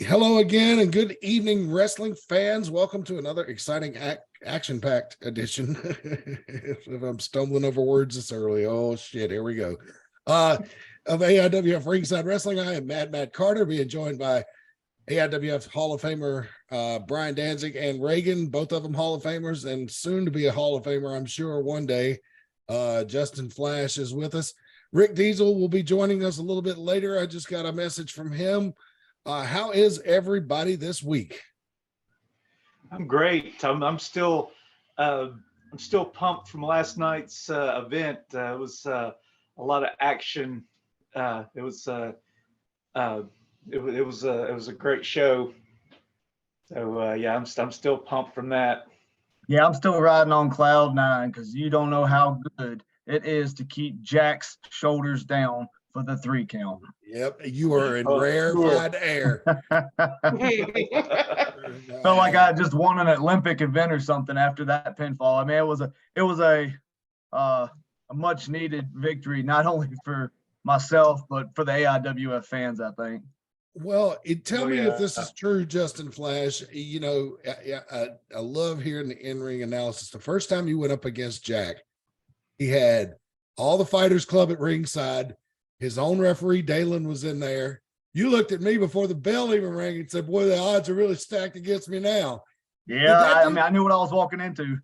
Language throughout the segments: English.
Hello again, and good evening, wrestling fans. Welcome to another exciting action-packed edition. If I'm stumbling over words this early, oh shit, here we go. Of AIWF Ringside Wrestling, I am Matt Carter, being joined by AIWF Hall of Famer Brian Danzig and Reagan, both of them Hall of Famers, and soon to be a Hall of Famer, I'm sure, one day. Justin Flash is with us. Rick Diesel will be joining us a little bit later. I just got a message from him. How is everybody this week? I'm great. I'm still pumped from last night's event. It was a lot of action. It was a great show. So yeah, I'm still pumped from that. Yeah, I'm still riding on cloud nine because you don't know how good it is to keep Jack's shoulders down for the 3 count. Yep, you are in rarefied air. Felt like I just won an Olympic event or something after that pinfall. I mean, it was a much needed victory, not only for myself but for the AIWF fans, I think. Well, tell me if this is true, Justin Flash. You know, I love hearing the in-ring analysis. The first time you went up against Jack, he had all the Fighters Club at ringside. His own referee, Dalen, was in there. You looked at me before the bell even rang and said, boy, the odds are really stacked against me now. Yeah, I knew what I was walking into.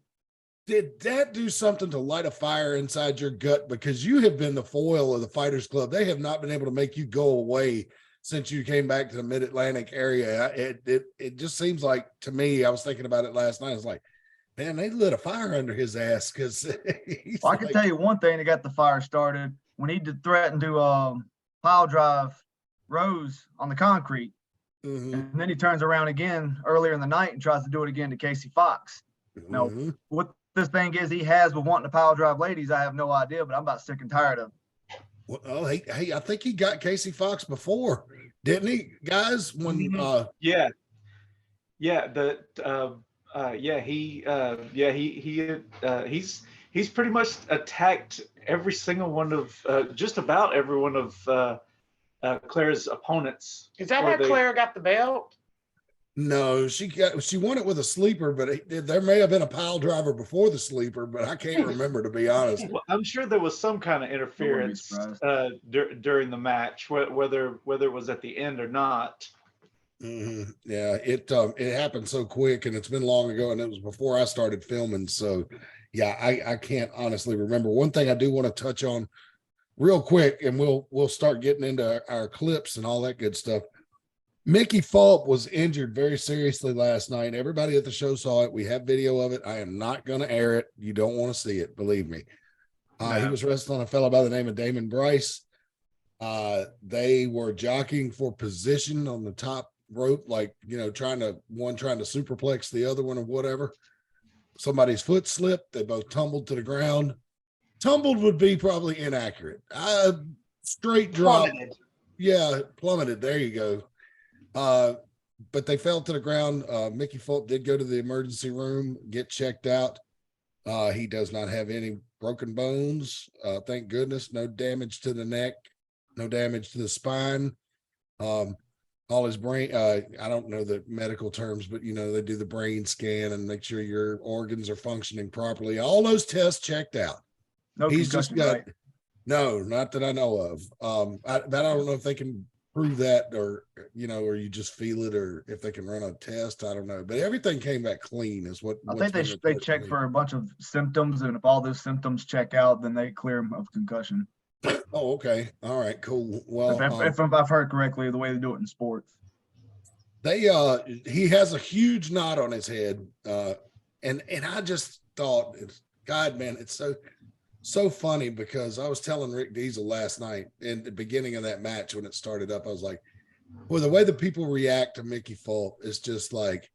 Did that do something to light a fire inside your gut? Because you have been the foil of the Fighters Club. They have not been able to make you go away since you came back to the Mid-Atlantic area. It just seems like, to me, I was thinking about it last night. I was like, man, they lit a fire under his ass. Because I can tell you one thing that got the fire started. When he threatened to pile drive Rose on the concrete, and then he turns around again earlier in the night and tries to do it again to Casey Fox. Now, what this thing is he has with wanting to pile drive ladies, I have no idea, but I'm about sick and tired of it. Well, hey, I think he got Casey Fox before, didn't he, guys? When he's pretty much attacked every single one of just about every one of Claire's opponents. Is that how Claire got the belt? No, she won it with a sleeper, but there may have been a pile driver before the sleeper, but I can't remember, to be honest. Well, I'm sure there was some kind of interference during the match, whether it was at the end or not. Yeah, it happened so quick, and it's been long ago, and it was before I started filming. So, yeah, I can't honestly remember. One thing I do want to touch on real quick, and we'll start getting into our clips and all that good stuff. Mickey Fulp was injured very seriously last night. Everybody at the show saw it. We have video of it. I am not going to air it. You don't want to see it, believe me. He was wrestling a fellow by the name of Damon Bryce. They were jockeying for position on the top rope, like, you know, trying to superplex the other one or whatever. Somebody's foot slipped. They both tumbled to the ground. Tumbled would be probably inaccurate. Straight drop. Plummeted. Yeah, plummeted. There you go. But they fell to the ground. Mickey Fulp did go to the emergency room, get checked out. He does not have any broken bones. Thank goodness. No damage to the neck, no damage to the spine. All his brain, I don't know the medical terms, but, you know, they do the brain scan and make sure your organs are functioning properly. All those tests checked out. No, he's just got, right? No, not that I know of. I don't know if they can prove that, or, you know, or you just feel it, or if they can run a test. I don't know, but everything came back clean is what I think they check for a bunch of symptoms, and if all those symptoms check out, then they clear him of concussion. Oh, okay. All right, cool. Well, if I've heard correctly, the way they do it in sports. He has a huge knot on his head. And I just thought, God, man, it's so funny, because I was telling Rick Diesel last night in the beginning of that match when it started up, I was like, well, the way that people react to Mickey Fulp is just like,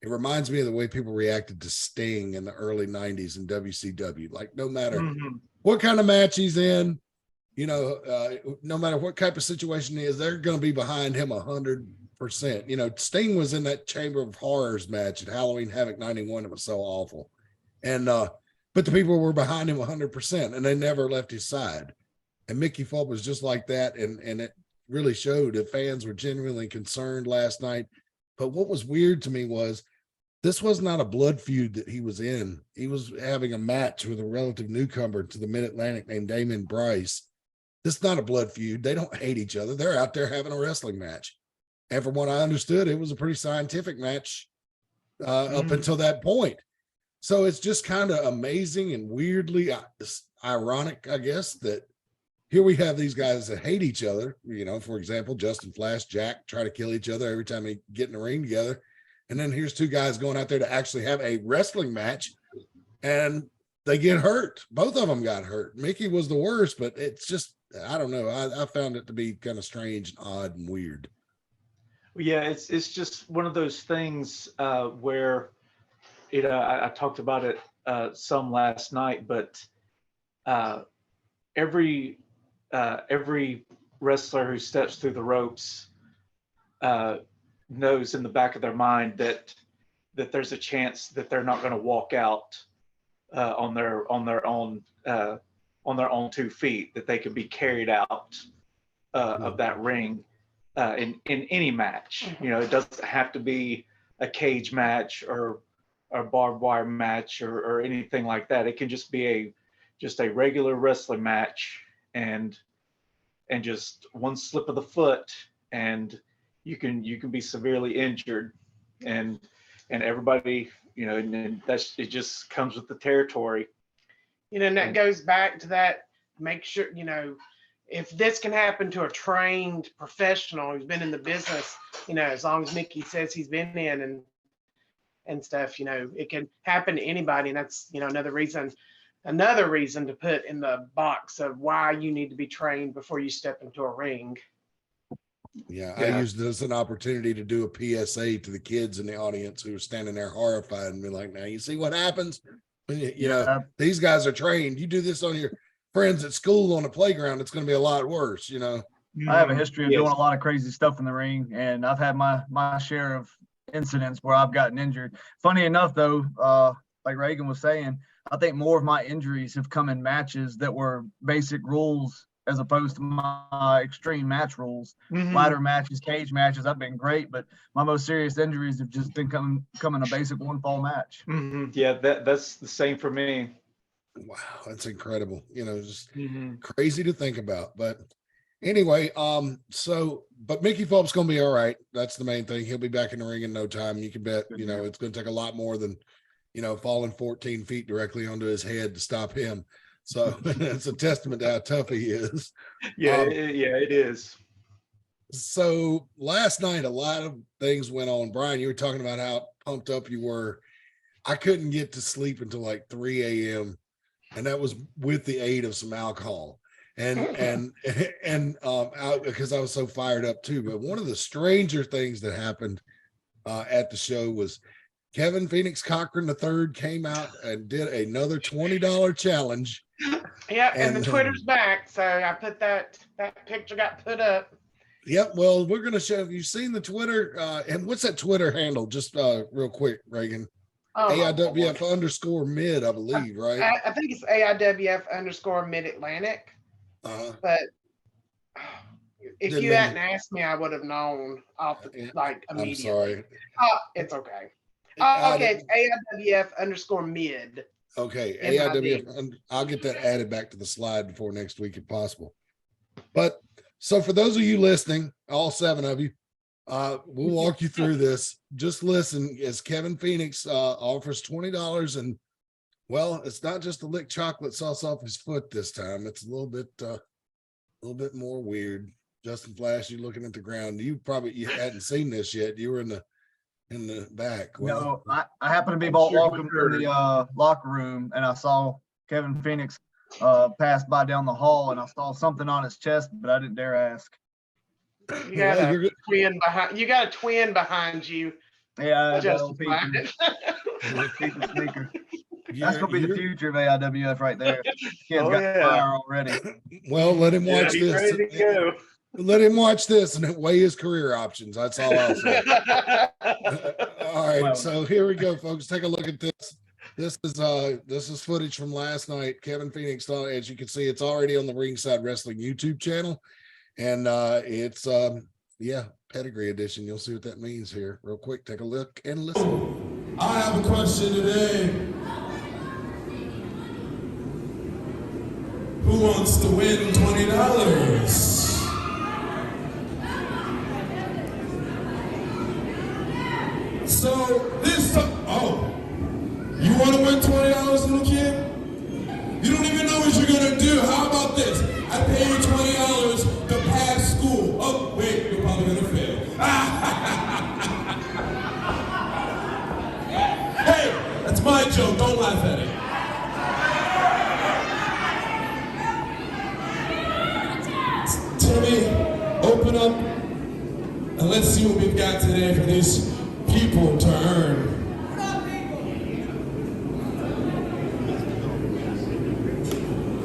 it reminds me of the way people reacted to Sting in the early 90s in WCW. Like, no matter what kind of match he's in, you know, no matter what type of situation he is, they're going to be behind him 100%. You know, Sting was in that Chamber of Horrors match at Halloween Havoc 91. It was so awful. And, but the people were behind him 100%, and they never left his side. And Mickey Fulp was just like that. And it really showed that fans were genuinely concerned last night. But what was weird to me was this was not a blood feud that he was in. He was having a match with a relative newcomer to the Mid-Atlantic named Damon Bryce. This is not a blood feud. They don't hate each other. They're out there having a wrestling match. And from what I understood, it was a pretty scientific match up until that point. So it's just kind of amazing and weirdly ironic, I guess, that here we have these guys that hate each other. You know, for example, Justin Flash, Jack try to kill each other every time they get in the ring together. And then here's two guys going out there to actually have a wrestling match, and they get hurt. Both of them got hurt. Mickey was the worst, but it's just, I don't know. I found it to be kind of strange and odd and weird. Yeah, it's just one of those things where, you know, I talked about it some last night, but every wrestler who steps through the ropes knows in the back of their mind that there's a chance that they're not going to walk out on their own 2 feet, that they could be carried out of that ring in any match. You know, it doesn't have to be a cage match or a barbed wire match or anything like that. It can just be a regular wrestling match, and just one slip of the foot and you can be severely injured, and everybody, you know, and that's, it just comes with the territory. You know, and that goes back to that, make sure, you know, if this can happen to a trained professional who's been in the business, you know, as long as Mickey says he's been in and stuff, you know, it can happen to anybody. And that's, you know, another reason to put in the box of why you need to be trained before you step into a ring. Yeah, I used it as an opportunity to do a PSA to the kids in the audience who were standing there horrified and be like, now you see what happens? You know, these guys are trained. You do this on your friends at school on the playground, it's going to be a lot worse, you know. I have a history of doing a lot of crazy stuff in the ring, and I've had my share of incidents where I've gotten injured. Funny enough, though, like Reagan was saying, I think more of my injuries have come in matches that were basic rules as opposed to my extreme match rules. Ladder matches, cage matches, I've been great, but my most serious injuries have just been coming a basic one fall match. Yeah, that's the same for me. Wow, that's incredible. You know, just crazy to think about. But anyway, but Mickey Phelps gonna be all right. That's the main thing. He'll be back in the ring in no time. You can bet, you know, it's gonna take a lot more than, you know, falling 14 feet directly onto his head to stop him. So it's a testament to how tough he is. Yeah, it is. So last night, a lot of things went on. Brian, you were talking about how pumped up you were. I couldn't get to sleep until like 3 a.m. and that was with the aid of some alcohol. And because I was so fired up too. But one of the stranger things that happened at the show was Kevin Phoenix Kochran III came out and did another $20 challenge. Yeah, and the Twitter's back, so I put that picture got put up. Yep. Well, we're gonna show. You've seen the Twitter, and what's that Twitter handle? Just real quick, Reagan. AIWF _mid, I believe, right? I think it's AIWF _Mid-Atlantic. But if you hadn't asked me, I would have known off the, like, immediately. I'm sorry. It's okay. Okay, it's AIWF _mid. Okay, AIWF. I'll get that added back to the slide before next week if possible. But so for those of you listening, all 7 of you, we'll walk you through this. Just listen as Kevin Phoenix offers $20, and well, it's not just a lick chocolate sauce off his foot this time. It's a little bit more weird. Justin Flash, you looking at the ground. You hadn't seen this yet. You were in the back. Well, no, I happened to be walking from the locker room, and I saw Kevin Phoenix pass by down the hall, and I saw something on his chest, but I didn't dare ask. You got a twin behind. You got a twin behind you. Yeah, that's gonna be the future of AIWF right there. Kid's got fire already. Well, let him watch this. Ready to go. Let him watch this and weigh his career options. That's all I'll say. All right, so here we go, folks. Take a look at this. This is footage from last night. Kevin Phoenix, as you can see, it's already on the Ringside Wrestling YouTube channel. And it's yeah, Pedigree edition. You'll see what that means here real quick. Take a look and listen. I have a question today. Who wants to win $20? So this time, oh, you want to win $20, little kid? You don't even know what you're gonna do. How about this? I pay you $20 to pass school. Oh, wait, you're probably gonna fail. Hey, that's my joke. Don't laugh at it. Timmy, open up and let's see what we've got today for these people to earn.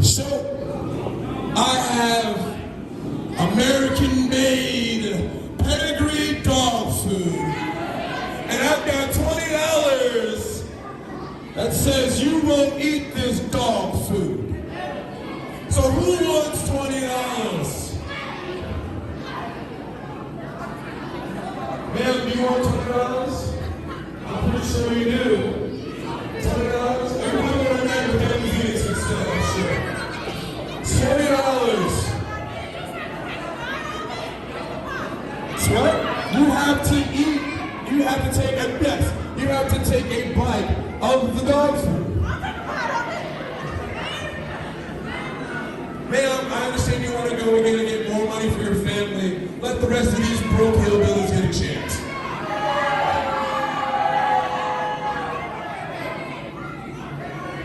So, I have American-made Pedigree dog food, and I've got $20 that says you won't eat this dog food. So who wants $20? Ma'am, do you want $20? I'm pretty sure you do. $20? Everybody want to name with Kevin Phoenix instead, I'm sure. $20. So what? You have to eat, you have to take a, yes, you have to take a bite of the dog food. Ma'am, I understand you want to go again and get more money for your family. Let the rest of these broke hillbillies get a chance.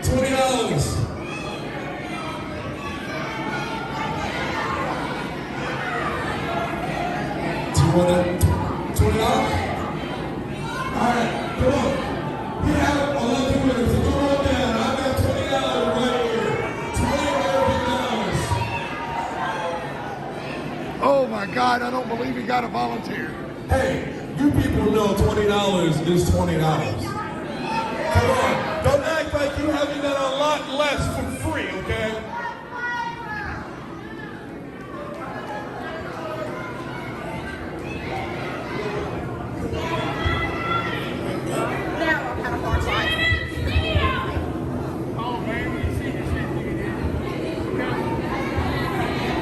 $20. Do you want to $20? Alright, come on. We have 11 winners, so come on down. I've got $20 right here. $20 Oh my God, I don't believe he got a volunteer. Hey, you people know $20 is $20. Come on, don't act like you haven't done a lot less for free, okay?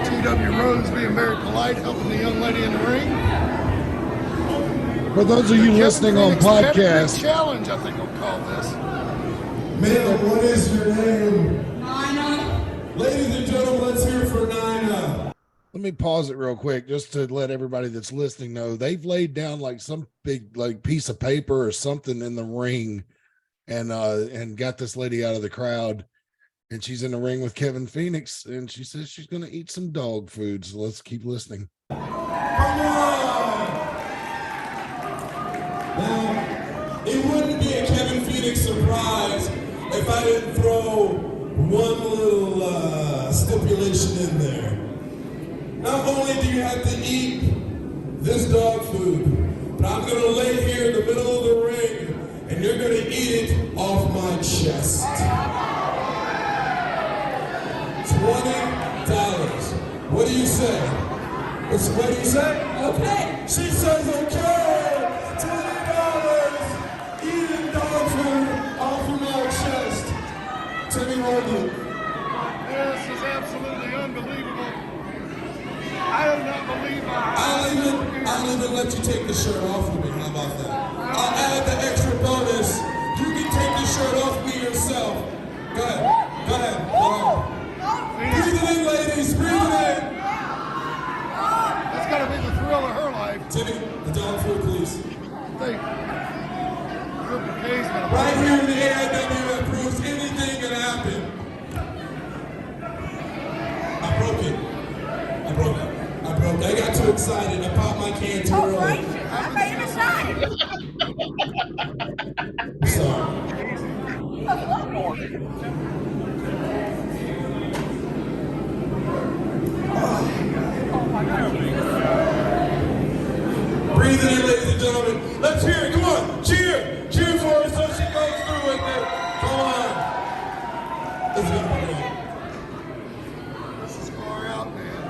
T.W. Rose being very polite, helping the young lady in the ring. For those of you listening on podcast, challenge, I think we'll call this. Ma'am, what is your name? Nina. Ladies and gentlemen, let's hear it for Nina. Let me pause it real quick just to let everybody that's listening know they've laid down like some big like piece of paper or something in the ring and got this lady out of the crowd. And she's in the ring with Kevin Phoenix, and she says she's going to eat some dog food. So let's keep listening. Come on! Now, it wouldn't be a Kevin Phoenix surprise if I didn't throw one little stipulation in there. Not only do you have to eat this dog food, but I'm going to lay here in the middle of the ring, and you're going to eat it off my chest. $20. What do you say? What do you say? Okay. She says okay. $20. Eating dog food off of my chest. Timmy Morgan. This is absolutely unbelievable. I do not believe I'll even let you take the shirt off of me. How about that? I'll add the extra bonus. You can take the shirt off me yourself. Go ahead. Go ahead. Go on. Breathe it in, ladies. Breathe it in. That's got to be the thrill of her life. Timmy, the dog food, please. Right here in the AIWF proves anything can happen. I broke it. I got too excited. I popped my can too early. Right. I made a mistake. Sorry. Breathe it in, ladies and gentlemen. Let's hear it. Come on. Cheer. Cheer for her so she goes through with it. Come on. Let's go. This is far out, man.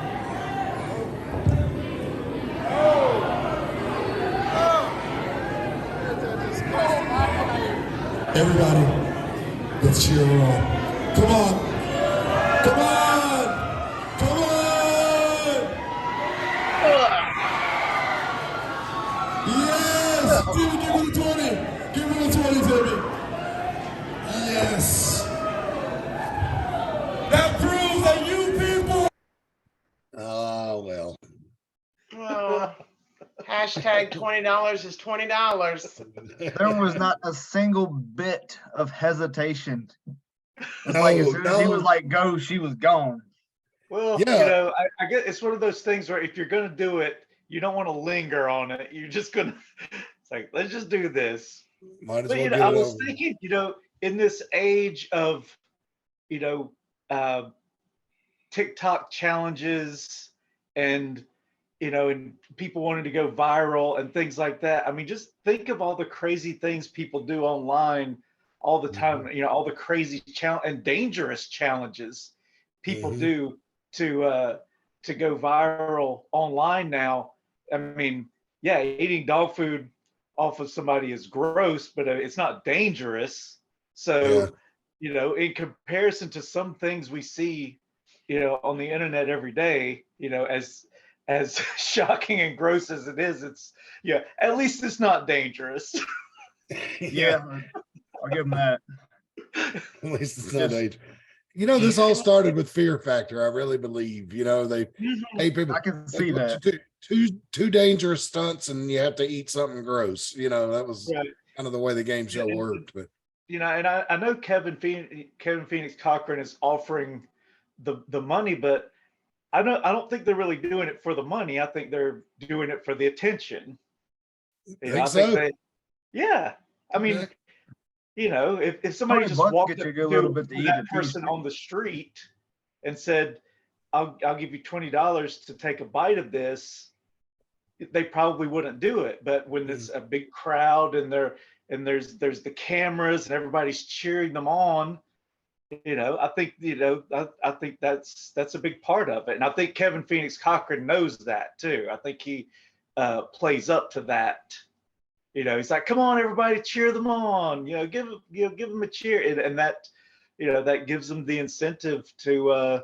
Everybody, let's cheer her on. Come on. Come on. Come on. Yes. Give me the 20. Give me the 20, baby. Yes. That proves that you people. Oh, well. Well, hashtag $20 is $20. There was not a single bit of hesitation. It's like as soon as he was like, go, she was gone. Well, Yeah. you know, I get it's one of those things where if you're going to do it, you don't want to linger on it. You're just going to, it's like, let's just do this. Might as But, well you know, get I it was over. thinking, you know, in this age of, you know, TikTok challenges and, you know, and people wanting to go viral and things like that. I mean, just think of all the crazy things people do online all the time, you know, all the crazy challenge and dangerous challenges people do to go viral online now. I mean, yeah, eating dog food off of somebody is gross, but it's not dangerous. So, you know, in comparison to some things we see, you know, on the internet every day, you know, as shocking and gross as it is, it's at least it's not dangerous. Yeah, I'll give him that. At least it's not age. You know, this all started with Fear Factor. I really believe. You know, they hey people. I can see that. Two dangerous stunts, and you have to eat something gross. You know, that was kind of the way the game show worked. But you know, and I know Kevin Phoenix Kochran is offering the money, but I don't think they're really doing it for the money. I think they're doing it for the attention. You know, I think yeah. I mean, you know, if somebody just walked up to that person on the street and said, I'll give you $20 to take a bite of this, they probably wouldn't do it. But when it's a big crowd and there's the cameras and everybody's cheering them on, you know, I think, you know, I think that's a big part of it. And I think Kevin Phoenix Kochran knows that too. I think he plays up to that. You know, he's like, come on, everybody, cheer them on. You know, give them a cheer, and that, you know, that gives them the incentive to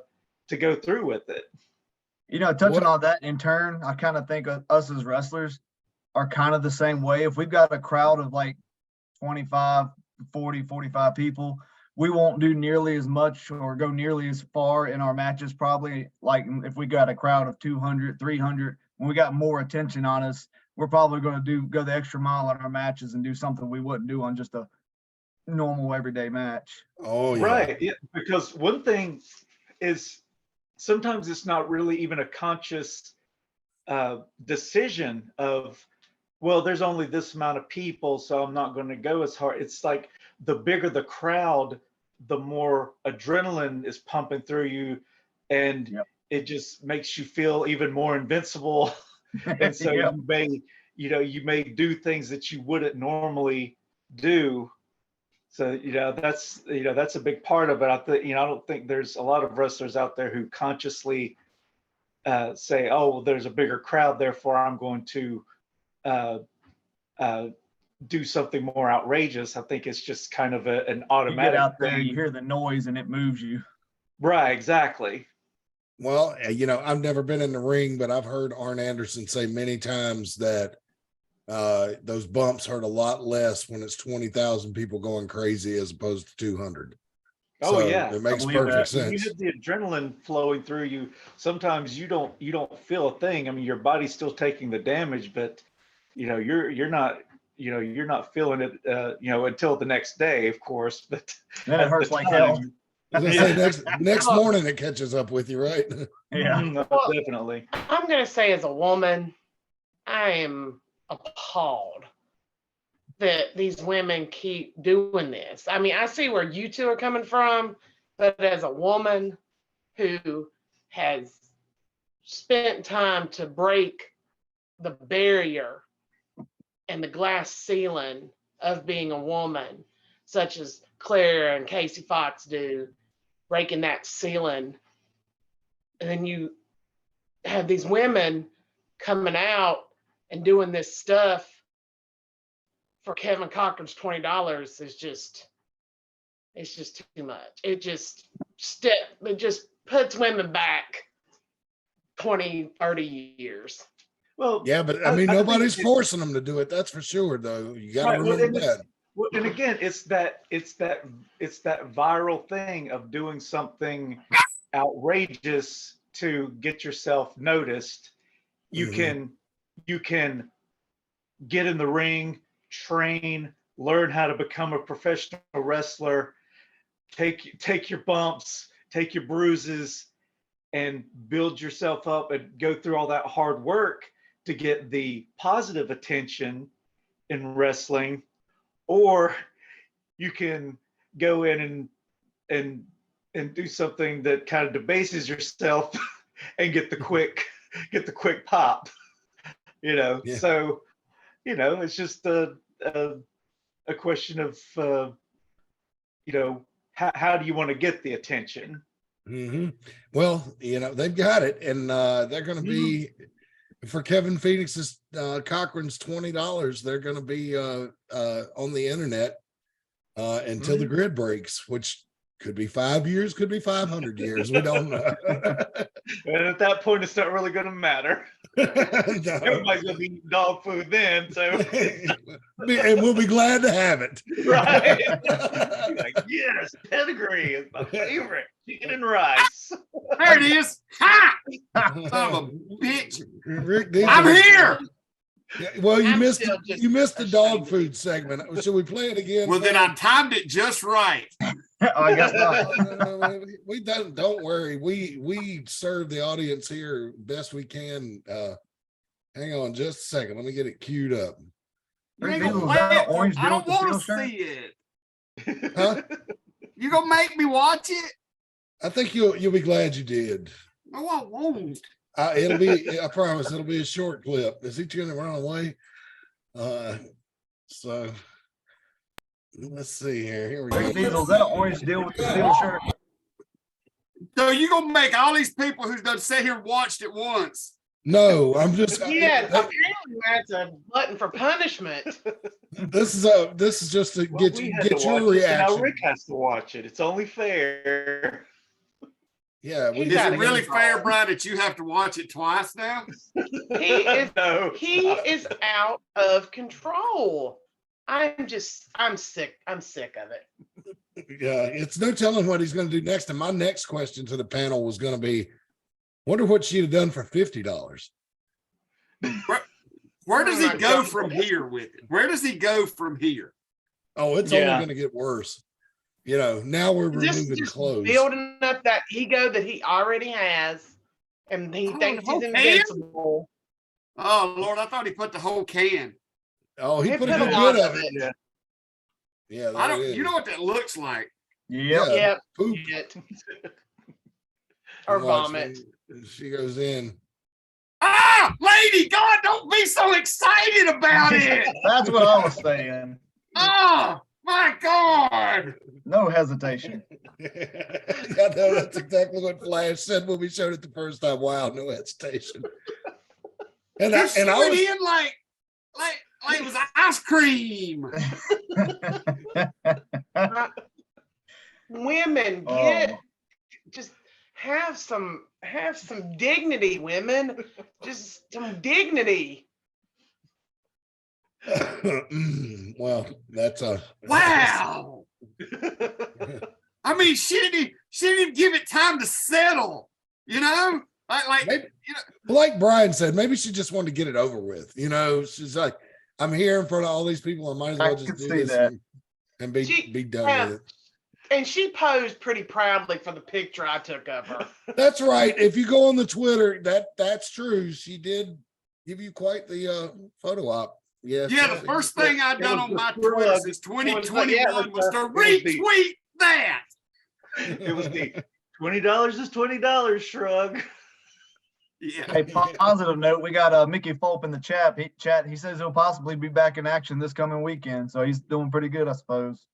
go through with it. You know, touching on that in turn, I kind of think us as wrestlers are kind of the same way. If we've got a crowd of like 25, 40, 45 people, we won't do nearly as much or go nearly as far in our matches. Probably like if we got a crowd of 200, 300, when we got more attention on us, we're probably going to go the extra mile in our matches and do something we wouldn't do on just a normal everyday match. Oh, yeah. Right. Yeah, because one thing is sometimes it's not really even a conscious decision of, well, there's only this amount of people, so I'm not going to go as hard. It's like the bigger the crowd, the more adrenaline is pumping through you, and it just makes you feel even more invincible. And so you may do things that you wouldn't normally do. So, you know, that's a big part of it. I think, you know, I don't think there's a lot of wrestlers out there who consciously say, oh, well, there's a bigger crowd, therefore I'm going to do something more outrageous. I think it's just kind of an automatic you get out there, thing. you hear the noise and it moves you. Right, exactly. Well, you know, I've never been in the ring, but I've heard Arn Anderson say many times that those bumps hurt a lot less when it's 20,000 people going crazy as opposed to 200. Oh, so yeah. It makes perfect sense. You have the adrenaline flowing through you. Sometimes you don't feel a thing. I mean, your body's still taking the damage, but you know, you're not feeling it, you know, until the next day, of course. But then it hurts like hell. I was gonna say next morning it catches up with you, right? Yeah. Well, definitely. I'm going to say as a woman, I am appalled that these women keep doing this. I mean, I see where you two are coming from, but as a woman who has spent time to break the barrier and the glass ceiling of being a woman, such as Claire and Casey Fox do, breaking that ceiling. And then you have these women coming out and doing this stuff for Kevin Cochran's $20 is just, it's just too much. It just puts women back 20, 30 years. Well, Yeah, but I mean, nobody's forcing them to do it. That's for sure, though. You got to remember that. Well, and again, it's that viral thing of doing something outrageous to get yourself noticed. You can get in the ring, train, learn how to become a professional wrestler, take your bumps, take your bruises, and build yourself up and go through all that hard work to get the positive attention in wrestling. Or you can go in and do something that kind of debases yourself and get the quick pop, Yeah. So, it's just a question of, how do you want to get the attention? Mm-hmm. Well, they've got it, and they're going to be for Kevin Phoenix's Cochran's $20. They're going to be on the internet until the grid breaks, which could be 5 years, could be 500 years. We don't know. And at that point, it's not really going to matter. No. Everybody's going to be eating dog food then, so and we'll be glad to have it. right. Like, yes, Pedigree is my favorite. Chicken and rice. There it is. Ha! Son of a bitch. Rick, I'm here. Yeah, well, you I'm missed still just you missed the dog food segment. Should we play it again? Well, then I timed it just right. I guess not. We don't worry. We serve the audience here best we can. Hang on just a second. Let me get it queued up. You ain't Was gonna that play an it. orange I deal don't with the want to steel shirt? see it. Huh? You gonna make me watch it? I think you'll be glad you did. No, I won't. It'll be, I promise, it'll be a short clip. Is he going to run away? So let's see here. Here we Rick go. Diesel, is that an orange deal with the steel shirt? So you gonna make all these people who's done sit here and watched it once? No, I'm just. Yeah, apparently that's a button for punishment. This is just to Well, get we you had to get your watch it, and reaction. now Rick has to watch it. It's only fair. Yeah, we He's Is just, it gotta really get fair, Brad, that you have to watch it twice now? No. He is out of control. I'm sick. I'm sick of it. yeah, it's no telling what he's going to do next. And my next question to the panel was going to be, wonder what she'd have done for $50. Where does he go from here with it? Where does he go from here? Oh, it's only Yeah. going to get worse. Now we're removing Just clothes. building up that ego that he already has, and he thinks he's okay. invincible. Oh Lord, I thought he put the whole can. Oh, he He put a put a good lot bit of of it. Yeah. Yeah, I there don't. it You is. know what that looks like? Yep. Yeah. Yep. Poop. Shit. Or Watch, vomit. She goes in. Ah, lady, God, don't be so excited about it. That's what I was saying. Oh my God. No hesitation. I know that's exactly what Flash said when we showed it the first time. Wow, no hesitation. And I She went was in like it was ice cream. Women, just have some dignity, women. Just some dignity. well, that's a Wow. I mean, she didn't even give it time to settle. Like maybe, like Brian said, maybe she just wanted to get it over with. She's like, I'm here in front of all these people. I might as I well can just do see this that. and be She- done with it. And she posed pretty proudly for the picture I took of her. That's right. If you go on the Twitter, that's true. She did give you quite the photo op. Yes. yeah, the first thing I done on my Twitter since 2021 yeah, was to retweet that. It was the $20 is $20 shrug. Yeah. Hey, positive note, we got Mickey Fulp in the chat. He says he'll possibly be back in action this coming weekend, so he's doing pretty good, I suppose.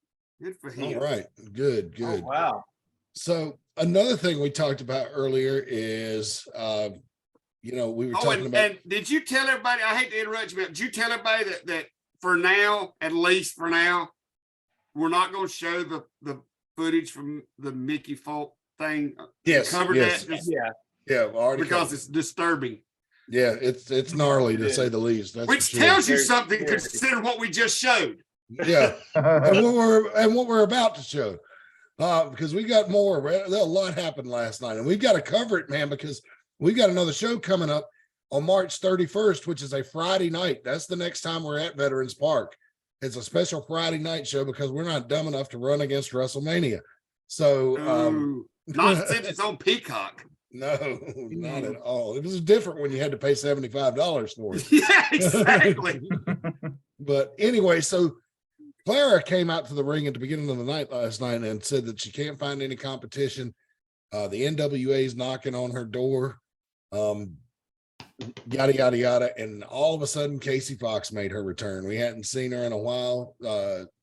Good for All him. right. Good. Oh, wow. So another thing we talked about earlier is, we were Oh, talking about. and did you tell everybody? I hate to interrupt you, but did you tell everybody that for now, at least for now, we're not going to show the footage from the Mickey Folk thing. Yes, Cover yes. that. Yeah, already Because covered. it's disturbing. Yeah, it's gnarly to say the least. That's Which for sure. tells you something, considering what we just showed. Yeah, and what we're about to show, because we got more. A lot happened last night, and we've got to cover it, man, because we've got another show coming up on March 31st, which is a Friday night. That's the next time we're at Veterans Park. It's a special Friday night show because we're not dumb enough to run against WrestleMania. So, not since it's on Peacock. No, not at all. It was different when you had to pay $75 for it. Yeah, exactly. But anyway, so Clara came out to the ring at the beginning of the night last night and said that she can't find any competition. The NWA is knocking on her door. Yada, yada, yada. And all of a sudden, Casey Fox made her return. We hadn't seen her in a while.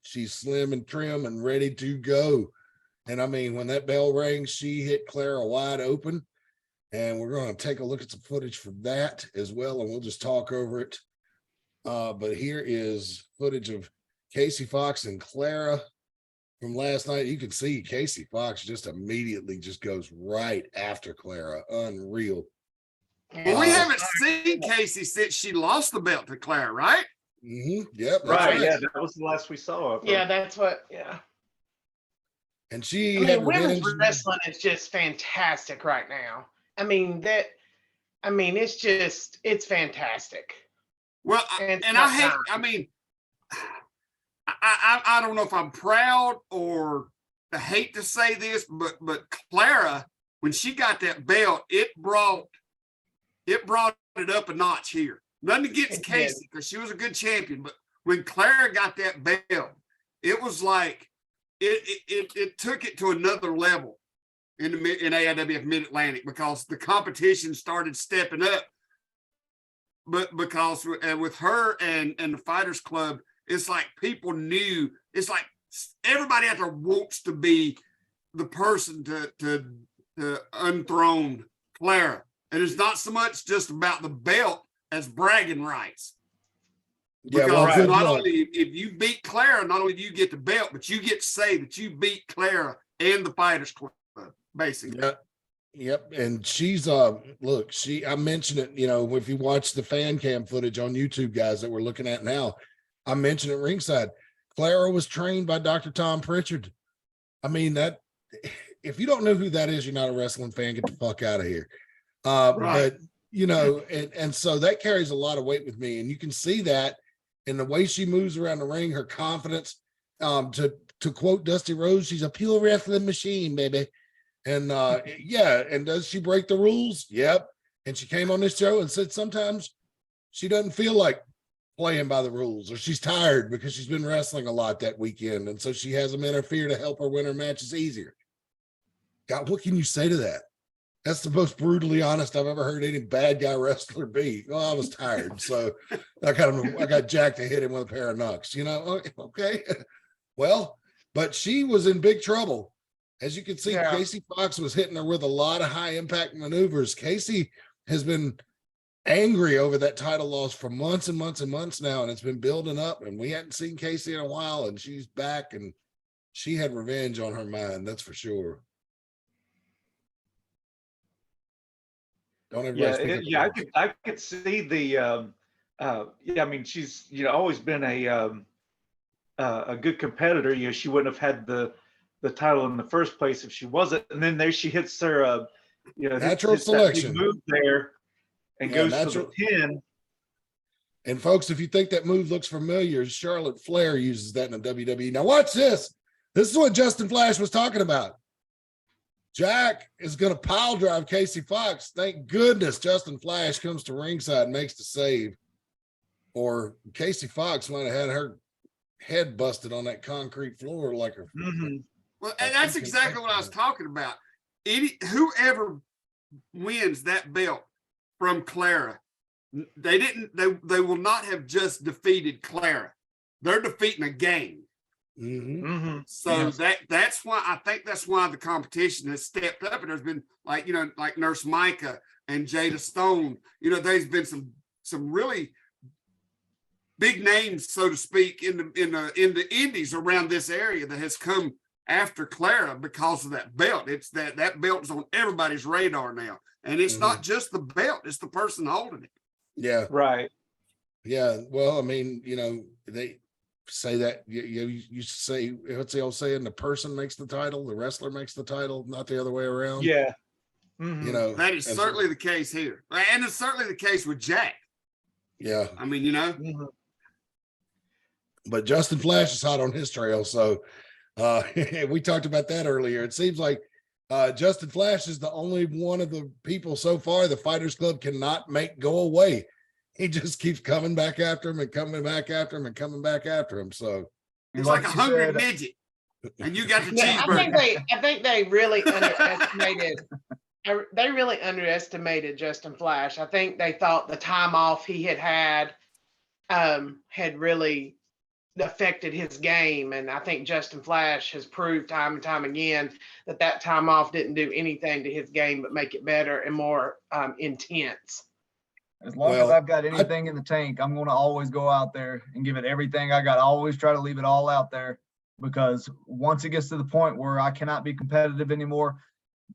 She's slim and trim and ready to go. And I mean, when that bell rang, she hit Clara wide open. And we're going to take a look at some footage from that as well, and we'll just talk over it. But here is footage of Casey Fox and Clara from last night. You can see Casey Fox just immediately just goes right after Clara. Unreal. Well, we haven't seen Casey since she lost the belt to Clara, right? Yep. Right. Yeah, that was the last we saw of her. Yeah, that's what. Yeah. And she I mean, had women's revenge. wrestling is just fantastic right now. It's fantastic. Well, And I don't know if I'm proud or I hate to say this, but Clara, when she got that belt, it brought it up a notch here. Nothing against Casey, because she was a good champion, but when Clara got that belt, it was like it took it to another level in AIWF Mid-Atlantic, because the competition started stepping up. But because with her and the Fighters Club, it's like people knew, it's like everybody out there wants to be the person to unthrone Clara. And it's not so much just about the belt as bragging rights. Because not only if you beat Clara, not only do you get the belt, but you get to say that you beat Clara and the Fighters Club, basically. Yep. And she's look, I mentioned it, if you watch the fan cam footage on YouTube, guys, that we're looking at now, I mentioned it ringside. Clara was trained by Dr. Tom Pritchard. I mean, that if you don't know who that is, you're not a wrestling fan, get the fuck out of here. But and so that carries a lot of weight with me. And you can see that in the way she moves around the ring, her confidence. To quote Dusty Rhodes, she's a pure wrestling machine, baby. And and does she break the rules? Yep. And she came on this show and said sometimes she doesn't feel like playing by the rules, or she's tired because she's been wrestling a lot that weekend. And so she has them interfere to help her win her matches easier. God, what can you say to that? That's the most brutally honest I've ever heard any bad guy wrestler be. Well, I was tired, so I got jacked to hit him with a pair of knucks, okay. Well, but she was in big trouble. As you can see, Casey Fox was hitting her with a lot of high impact maneuvers. Casey has been angry over that title loss for months and months and months now, and it's been building up, and we hadn't seen Casey in a while, and she's back, and she had revenge on her mind, that's for sure. Don't everybody I could see the I mean, she's always been a good competitor. She wouldn't have had the title in the first place if she wasn't. And then there she hits her natural selection move there and goes to the pin. And folks, if you think that move looks familiar, Charlotte Flair uses that in the WWE. Now watch this. This is what Justin Flash was talking about. Jack is going to pile drive Casey Fox. Thank goodness Justin Flash comes to ringside and makes the save. Or Casey Fox might have had her head busted on that concrete floor like a. Well, and that's exactly what I was talking about. Whoever wins that belt from Clara, they will not have just defeated Clara. They're defeating a game. So that's why I think that's why the competition has stepped up, and there's been like Nurse Micah and Jada Stone. There's been some really big names, so to speak, in the indies around this area that has come after Clara because of that belt. It's that belt's on everybody's radar now. And it's not just the belt, it's the person holding it. Yeah. Right. Yeah. Well, I mean, they say that you say, what's the old saying? The person makes the title, the wrestler makes the title, not the other way around. Yeah. That is certainly the case here. And it's certainly the case with Jack. Yeah. I mean, But Justin Flash is hot on his trail. So we talked about that earlier. It seems like Justin Flash is the only one of the people so far the Fighters Club cannot make go away. He just keeps coming back after him and coming back after him and coming back after him. So he's like a hungry midget. And you got the cheeseburger. I think they really underestimated. They really underestimated Justin Flash. I think they thought the time off he had really affected his game, and I think Justin Flash has proved time and time again that time off didn't do anything to his game but make it better and more intense. As long as I've got anything in the tank, I'm going to always go out there and give it everything I got. I always try to leave it all out there, because once it gets to the point where I cannot be competitive anymore,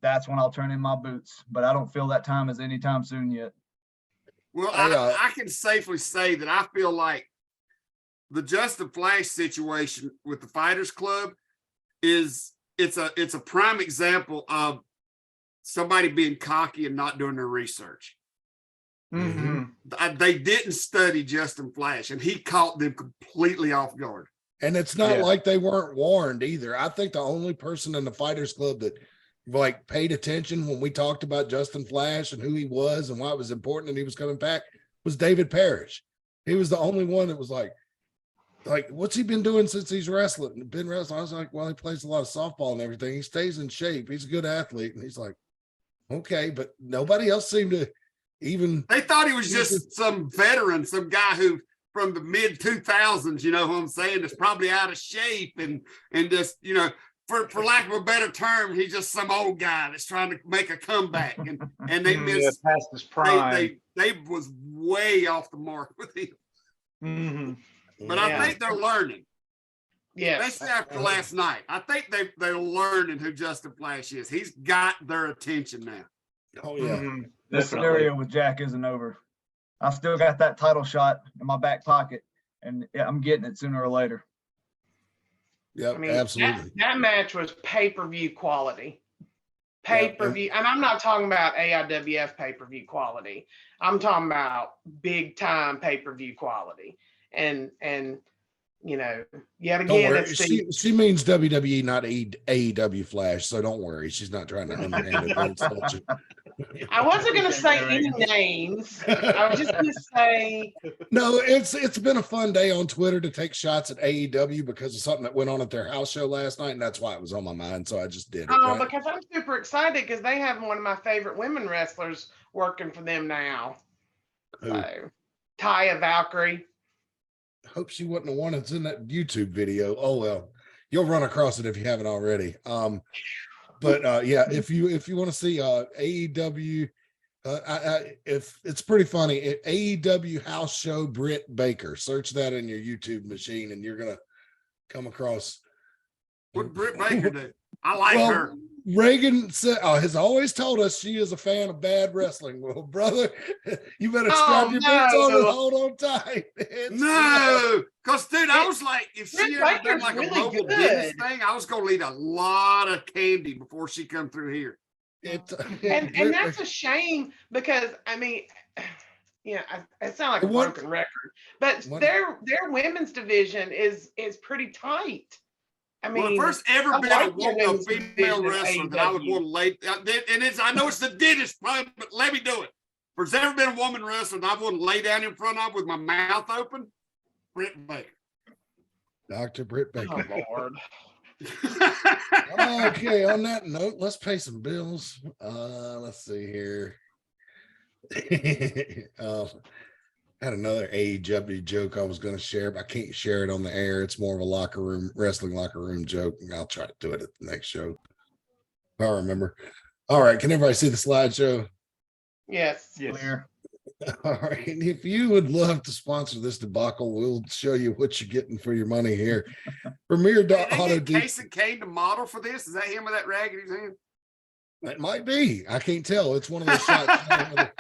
that's when I'll turn in my boots. But I don't feel that time is anytime soon yet. Well, I can safely say that I feel like the Justin Flash situation with the Fighters Club it's a prime example of somebody being cocky and not doing their research. They didn't study Justin Flash, and he caught them completely off guard. And it's not like they weren't warned either. I think the only person in the Fighters Club that paid attention when we talked about Justin Flash and who he was and why it was important and he was coming back was David Parrish. He was the only one that was like, what's he been doing since he's wrestling? Been wrestling. I was like, well, he plays a lot of softball and everything. He stays in shape. He's a good athlete. And he's like, okay, but nobody else seemed to even. They thought he was just some veteran, some guy who from the mid 2000s, you know what I'm saying, that's probably out of shape and just, for lack of a better term, he's just some old guy that's trying to make a comeback, and they missed past his prime. They was way off the mark with him. But I think they're learning. Yeah, especially after last night. I think they're learning who Justin Flash is. He's got their attention now. Oh yeah. This scenario with Jack isn't over. I still got that title shot in my back pocket, and I'm getting it sooner or later. Yeah, absolutely. That match was pay-per-view quality. Pay-per-view, and I'm not talking about AIWF pay-per-view quality. I'm talking about big-time pay-per-view quality. And yet again, it's she means WWE, not AEW Flash. So don't worry, she's not trying to underhand it. I wasn't going to say any names. I was just going to say. No, it's been a fun day on Twitter to take shots at AEW because of something that went on at their house show last night, and that's why it was on my mind. So I just did it. Oh, because I'm super excited because they have one of my favorite women wrestlers working for them now. So, Taya Valkyrie. Hope she wasn't the one that's in that YouTube video. Oh well, you'll run across it if you haven't already. But yeah, if you want to see AEW, if it's pretty funny, AEW house show Britt Baker. Search that in your YouTube machine, and you're gonna come across. What Britt Baker do? I like her. Reagan said, has always told us she is a fan of bad wrestling. Well, brother, you better strap your boots on and hold on tight. No, because dude, I was like, if she ever done like a mobile business thing, I was gonna need a lot of candy before she come through here. And that's a shame because I mean, it sounds like a broken record, but their women's division is pretty tight. I mean, well, the first ever been a female wrestler that I would want to lay, and I know it's the dentist, but let me do it. There's ever been a woman wrestler that I want to lay down in front of with my mouth open? Britt Baker. Dr. Britt Baker. Oh, Lord. Okay, on that note, let's pay some bills. Let's see here. I had another AEW joke I was going to share, but I can't share it on the air. It's more of a wrestling locker room joke. I'll try to do it at the next show. If I remember. All right. Can everybody see the slideshow? Yes. Clear. All right. If you would love to sponsor this debacle, we'll show you what you're getting for your money here. Premier Hey, Auto they get Casey Kane to model for this. Is that him with that rag in his hand? It might be. I can't tell. It's one of those shots where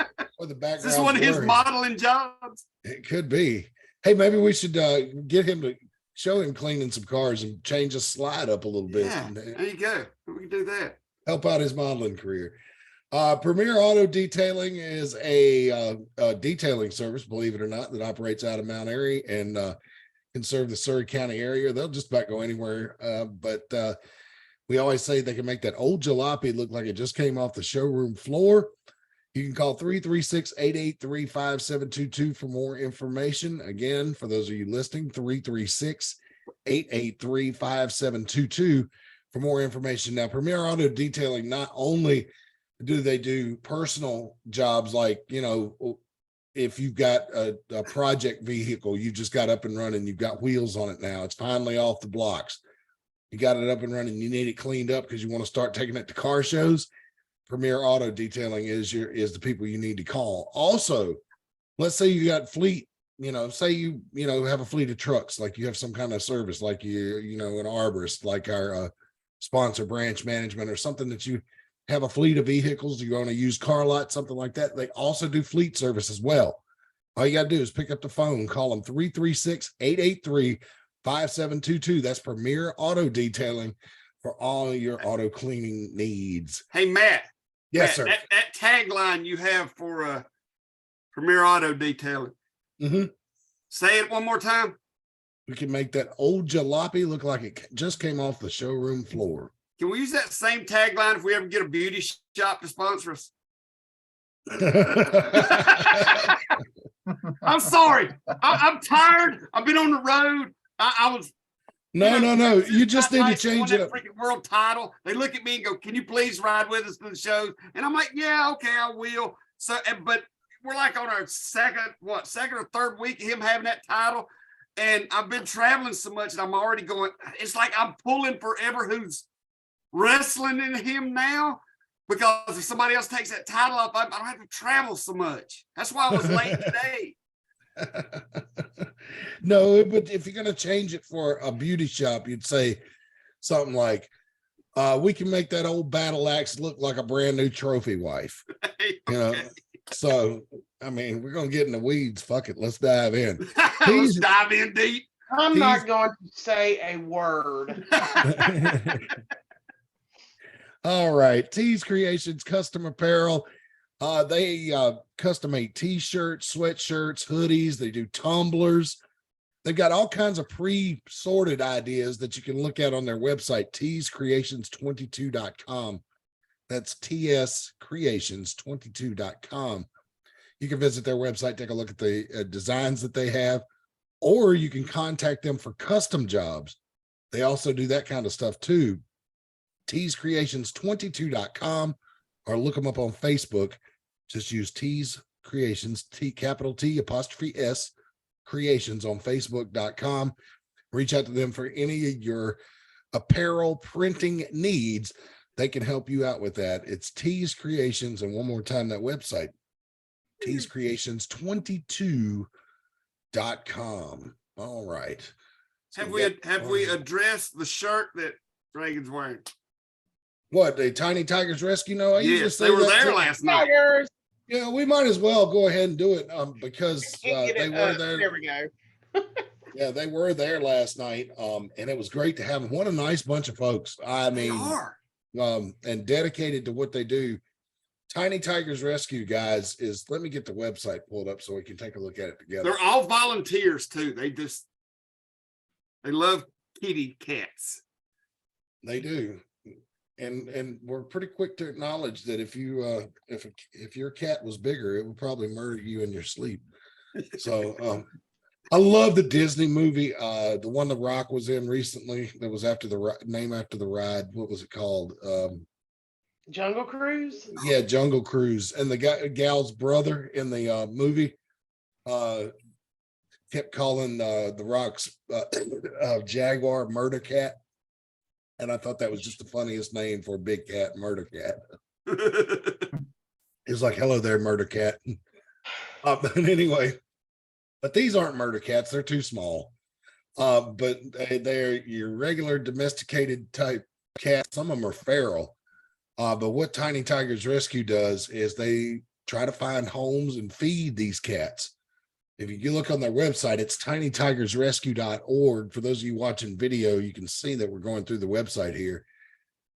the Is background. this one of his modeling jobs? It could be. Hey, maybe we should get him to show him cleaning some cars and change the slide up a little bit. Yeah, And, there you go. We can do that. help out his modeling career. Premier Auto Detailing is a detailing service, believe it or not, that operates out of Mount Airy and can serve the Surry County area. They'll just about go anywhere. But we always say they can make that old jalopy look like it just came off the showroom floor. You can call 336-883-5722 for more information. Again, for those of you listening, 336-883-5722 for more information. Now, Premier Auto Detailing, not only do they do personal jobs like, you know, if you've got a project vehicle, you just got up and running, you've got wheels on it now, it's finally off the blocks, you got it up and running, you need it cleaned up because you want to start taking it to car shows. Premier Auto Detailing is the people you need to call. Also, let's say you got fleet, you know, say you have a fleet of trucks, like you have some kind of service, like you know, an arborist, like our sponsor Branch Management, or something that you have a fleet of vehicles, you're going to use car lot, something like that. They also do fleet service as well. All you got to do is pick up the phone, call them 336-883-5722. That's Premier Auto Detailing for all your auto cleaning needs. Hey, Matt. Yes, Matt, sir. that tagline you have for Premier Auto Detailing. Mm-hmm. Say it one more time. We can make that old jalopy look like it just came off the showroom floor. Can we use that same tagline if we ever get a beauty shop to sponsor us? I'm sorry. I'm tired. I've been on the road. I was. No. You just need to change it up. Freaking world title. They look at me and go, "Can you please ride with us to the shows?" And I'm like, "Yeah, okay, I will." So, but we're like on our second or third week of him having that title, and I've been traveling so much, and I'm already going. It's like I'm pulling forever. Who's wrestling in him now? Because if somebody else takes that title up, I don't have to travel so much. That's why I was late today. No, but if you're going to change it for a beauty shop, you'd say something like, we can make that old battle axe look like a brand new trophy wife. Okay. You know, so I mean, we're going to get in the weeds. Fuck it. Let's dive in. Let's dive in deep. I'm not going to say a word. All right. Tees Creations Custom Apparel. They custom make t-shirts, sweatshirts, hoodies. They do tumblers. They've got all kinds of pre-sorted ideas that you can look at on their website, teescreations22.com. That's tscreations22.com. You can visit their website, take a look at the designs that they have, or you can contact them for custom jobs. They also do that kind of stuff too. teescreations22.com, or look them up on Facebook. Just use Tees Creations, capital T apostrophe S Creations on Facebook.com. Reach out to them for any of your apparel printing needs. They can help you out with that. It's Tees Creations, and one more time, that website, teescreations22.com. All right. Have we addressed the shirt that Reagan's wearing? What, the Tiny Tigers Rescue? No, I usually Yes, say they were that there too. last night. Tigers. Yeah, we might as well go ahead and do it because they were there. There we go. Yeah, they were there last night, and it was great to have them. What a nice bunch of folks. I They mean, are. and dedicated to what they do. Tiny Tigers Rescue, guys, let me get the website pulled up so we can take a look at it together. They're all volunteers too. They love kitty cats. They do. And we're pretty quick to acknowledge that if your cat was bigger, it would probably murder you in your sleep. So I love the Disney movie, the one The Rock was in recently that was after the ride. What was it called? Jungle Cruise. Yeah, Jungle Cruise. And the gal's brother in the movie kept calling the Rock's Jaguar Murder Cat. And I thought that was just the funniest name for a big cat, Murder Cat. It's like, hello there, Murder Cat. But anyway, but these aren't murder cats. They're too small. But they're your regular domesticated type cats. Some of them are feral. But what Tiny Tigers Rescue does is they try to find homes and feed these cats. If you look on their website, it's tinytigersrescue.org. For those of you watching video, you can see that we're going through the website here.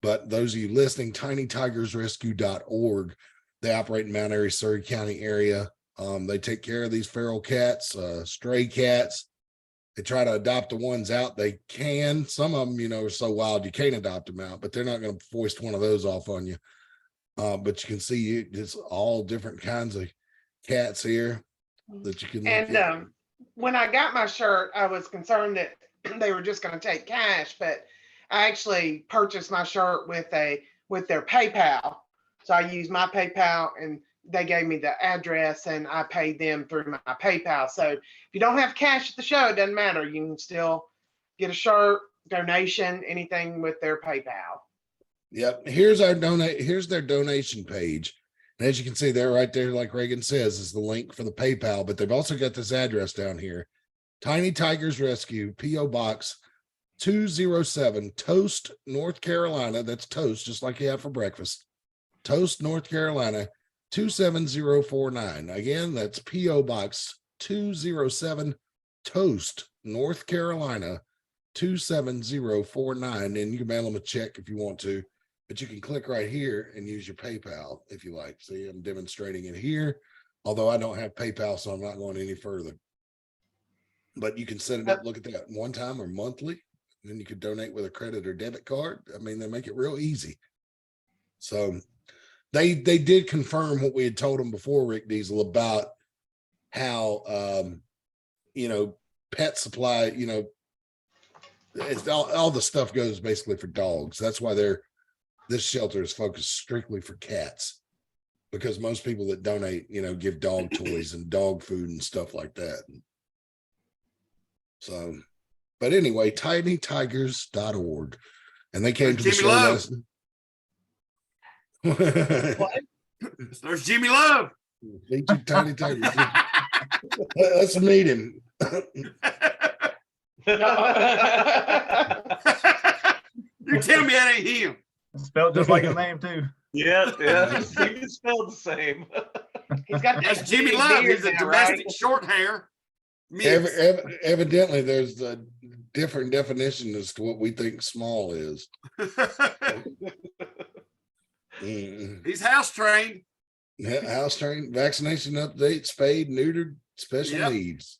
But those of you listening, tinytigersrescue.org. They operate in Mount Airy, Surry County area. They take care of these feral cats, stray cats. They try to adopt the ones out they can. Some of them, are so wild you can't adopt them out, but they're not going to foist one of those off on you. But you can see it's all different kinds of cats here that you can look And when I got my shirt, I was concerned that they were just going to take cash, but I actually purchased my shirt with their PayPal. So I used my PayPal and they gave me the address and I paid them through my PayPal. So if you don't have cash at the show, it doesn't matter. You can still get a shirt, donation, anything with their PayPal. Yep. Here's their donation page. And as you can see there, right there, like Reagan says, is the link for the PayPal, but they've also got this address down here. Tiny Tigers Rescue, P.O. Box 207, Toast, North Carolina. That's toast, just like you have for breakfast. Toast, North Carolina, 27049. Again, that's P.O. Box 207, Toast, North Carolina, 27049. And you can mail them a check if you want to, but you can click right here and use your PayPal if you like. See, I'm demonstrating it here, although I don't have PayPal, so I'm not going any further. But you can set it up, look at that, one time or monthly. And then you could donate with a credit or debit card. I mean, they make it real easy. So they did confirm what we had told them before, Rick Diesel, about how pet supply, it's all the stuff goes basically for dogs. That's why this shelter is focused strictly for cats, because most people that donate, give dog toys and dog food and stuff like that. So, but anyway, tinytigers.org. And they came to the show last night. There's Jimmy Love. Tiny Tigers. Let's meet him. You tell me that ain't him. It's spelled just like his name too. Yeah, it's spelled the same. He's got That's Jimmy Love. He's a domestic short hair. Evidently, there's a different definition as to what we think small is. He's house trained. House trained, vaccination update, spayed, neutered, special needs.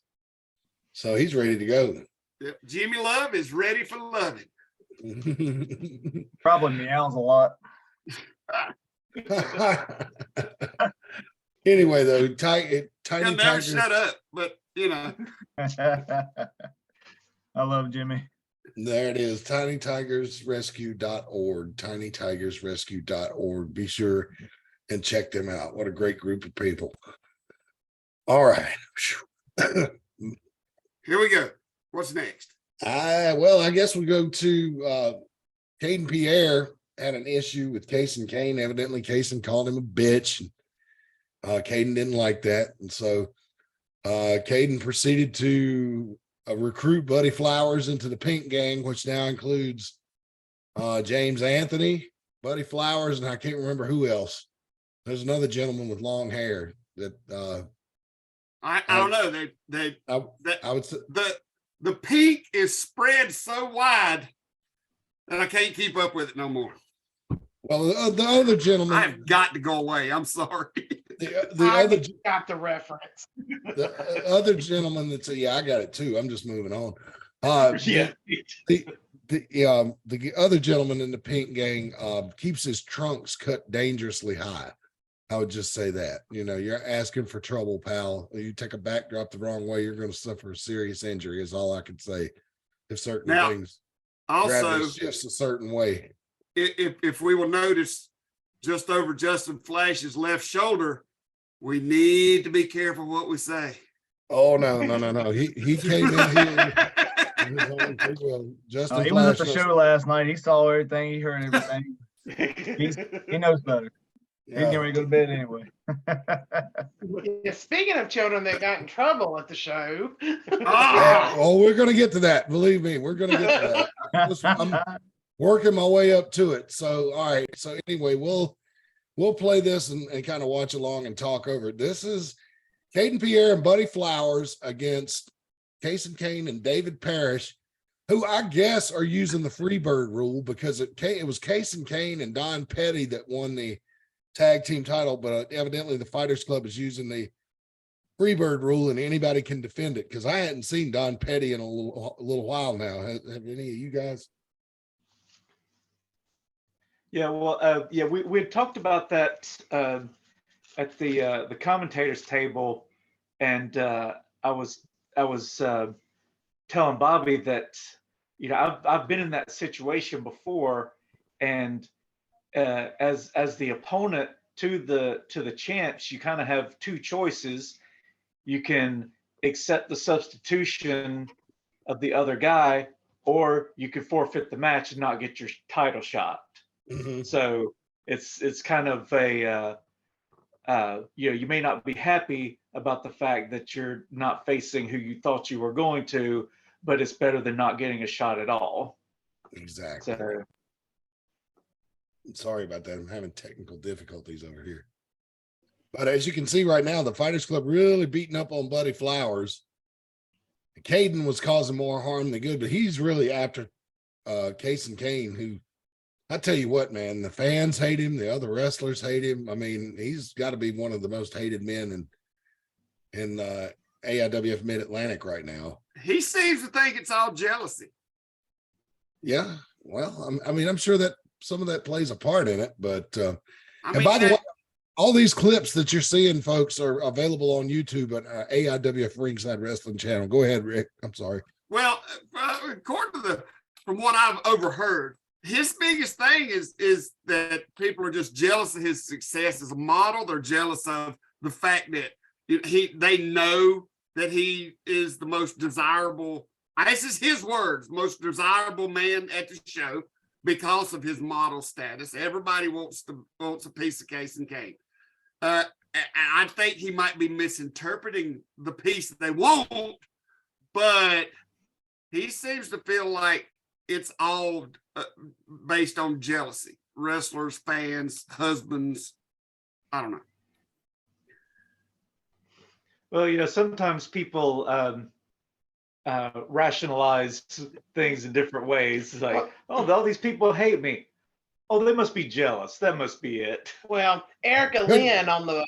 So he's ready to go. Yep. Jimmy Love is ready for loving. Probably meows a lot. Anyway, though, Tiny He'll never Tigers. shut up, but I love Jimmy. There it is, tinytigersrescue.org, tinytigersrescue.org. Be sure and check them out. What a great group of people. All right. here we go. What's next? Well, I guess we go to Caden Pierre had an issue with Kason Kane. Evidently, Kason called him a bitch. Caden didn't like that. And so Caden proceeded to recruit Buddy Flowers into the Pink Gang, which now includes James Anthony, Buddy Flowers, and I can't remember who else. There's another gentleman with long hair that I don't know. I would say the pink is spread so wide that I can't keep up with it no more. well the other gentleman. I've got to go away. I'm sorry. The got the reference. the other gentleman that's I got it too. I'm just moving on. Yeah. The other gentleman in the Pink Gang keeps his trunks cut dangerously high. I would just say that, you're asking for trouble, pal. You take a backdrop the wrong way, you're going to suffer a serious injury is all I can say. If certain things Also, just a certain way. If we will notice just over Justin Flash's left shoulder, we need to be careful what we say. Oh, no. He came in here. Justin He was at Flash the show last night. He saw everything. He heard everything. He knows better. He's getting ready to go to bed anyway. Yeah, speaking of children that got in trouble at the show. Well, we're gonna get to that. Believe me, we're gonna get to that. I'm working my way up to it. So, all right. So anyway, we'll play this and kind of watch along and talk over it. This is Caden Pierre and Buddy Flowers against Case and Kane and David Parrish, who I guess are using the Freebird rule because it was Case and Kane and Don Petty that won the tag team title, but evidently the Fighters Club is using the Freebird rule and anybody can defend it because I hadn't seen Don Petty in a little while now. Have any of you guys? Yeah, well, we had talked about that at the commentators table, and I was telling Bobby that I've been in that situation before, and as the opponent to the champs, you kind of have two choices. You can accept the substitution of the other guy, or you can forfeit the match and not get your title shot. Mm-hmm. So it's kind of a you may not be happy about the fact that you're not facing who you thought you were going to, but it's better than not getting a shot at all. Exactly. So, sorry about that. I'm having technical difficulties over here. But as you can see right now, the Fighters Club really beating up on Buddy Flowers. Caden was causing more harm than good, but he's really after Case and Kane, who I tell you what, man, the fans hate him. The other wrestlers hate him. I mean, he's got to be one of the most hated men in AIWF Mid-Atlantic right now. He seems to think it's all jealousy. Yeah, well, I mean, I'm sure that some of that plays a part in it, but and mean, by the way, all these clips that you're seeing, folks, are available on YouTube at AIWF Ringside Wrestling channel. Go ahead, Rick. I'm sorry. Well, according to from what I've overheard, his biggest thing is that people are just jealous of his success as a model. They're jealous of the fact that they know that he is the most desirable. This is his words, most desirable man at the show because of his model status. Everybody wants a piece of Case and Kane. I think he might be misinterpreting the piece that they want, but he seems to feel like it's all based on jealousy. Wrestlers, fans, husbands. I don't know. well, sometimes people rationalize things in different ways. It's like, oh, all these people hate me. Oh, they must be jealous. That must be it. Well, Erica Lynn on the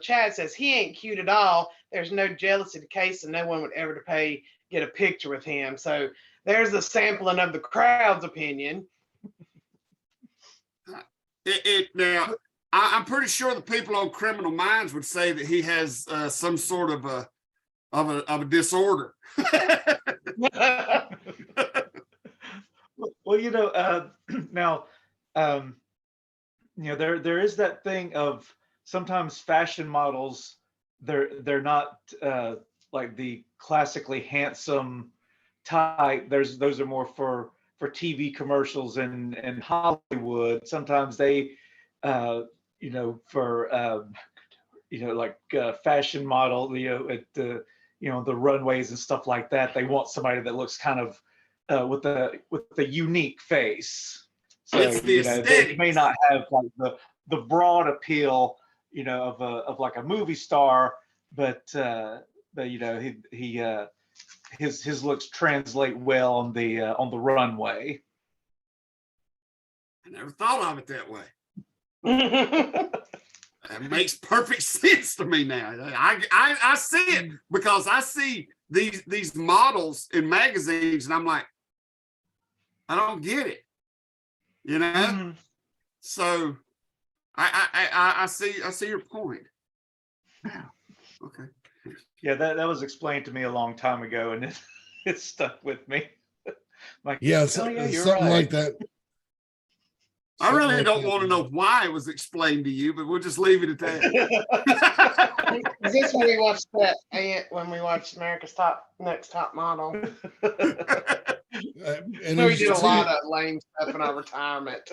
chat says he ain't cute at all. There's no jealousy to Case, and no one would ever get a picture with him. So there's a sampling of the crowd's opinion. Now, I'm pretty sure the people on Criminal Minds would say that he has some sort of a disorder. Well, now, there is that thing of sometimes fashion models. They're not like the classically handsome type. Those are more for TV commercials and Hollywood. Sometimes they, for fashion model, at the the runways and stuff like that. They want somebody that looks kind of with the unique face. So they may not have like the broad appeal, of like a movie star, but his looks translate well on the runway. I never thought of it that way. That makes perfect sense to me now. I see it because I see these models in magazines, and I'm like, I don't get it, Mm-hmm. So I see your point. Wow. Okay. Yeah, that was explained to me a long time ago, and it stuck with me. Like, Yeah, you're something right. like that. I really don't want to know why it was explained to you, but we'll just leave it at that. Is this when we watched when we watched America's Next Top Model? And We did a lot of lame stuff in our retirement.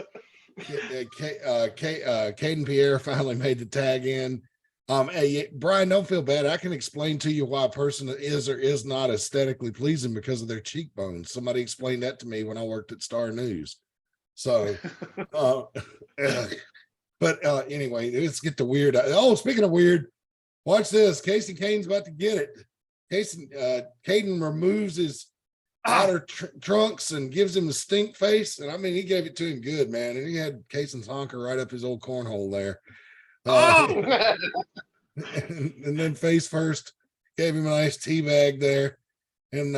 Caden Pierre finally made the tag in. Hey, Brian, don't feel bad. I can explain to you why a person is or is not aesthetically pleasing because of their cheekbones. Somebody explained that to me when I worked at Star News. So, but anyway, let's get to weird. Oh, speaking of weird, watch this. Casey Caden's about to get it. Caden removes his outer trunks and gives him the stink face. And I mean, he gave it to him good, man. And he had Casey's honker right up his old cornhole there. And then face first gave him a nice tea bag there. And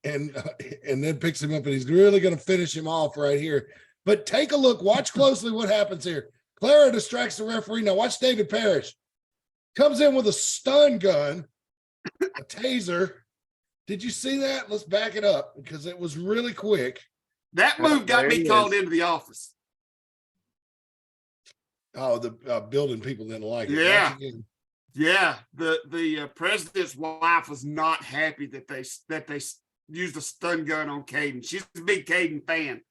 then picks him up and he's really going to finish him off right here. But take a look, watch closely what happens here. Clara distracts the referee. Now watch David Parrish. Comes in with a stun gun, a taser. Did you see that? Let's back it up because it was really quick. That move got me called into the office. Oh, the building people didn't like it. Yeah. Yeah. The president's wife was not happy that they used a stun gun on Caden. She's a big Caden fan.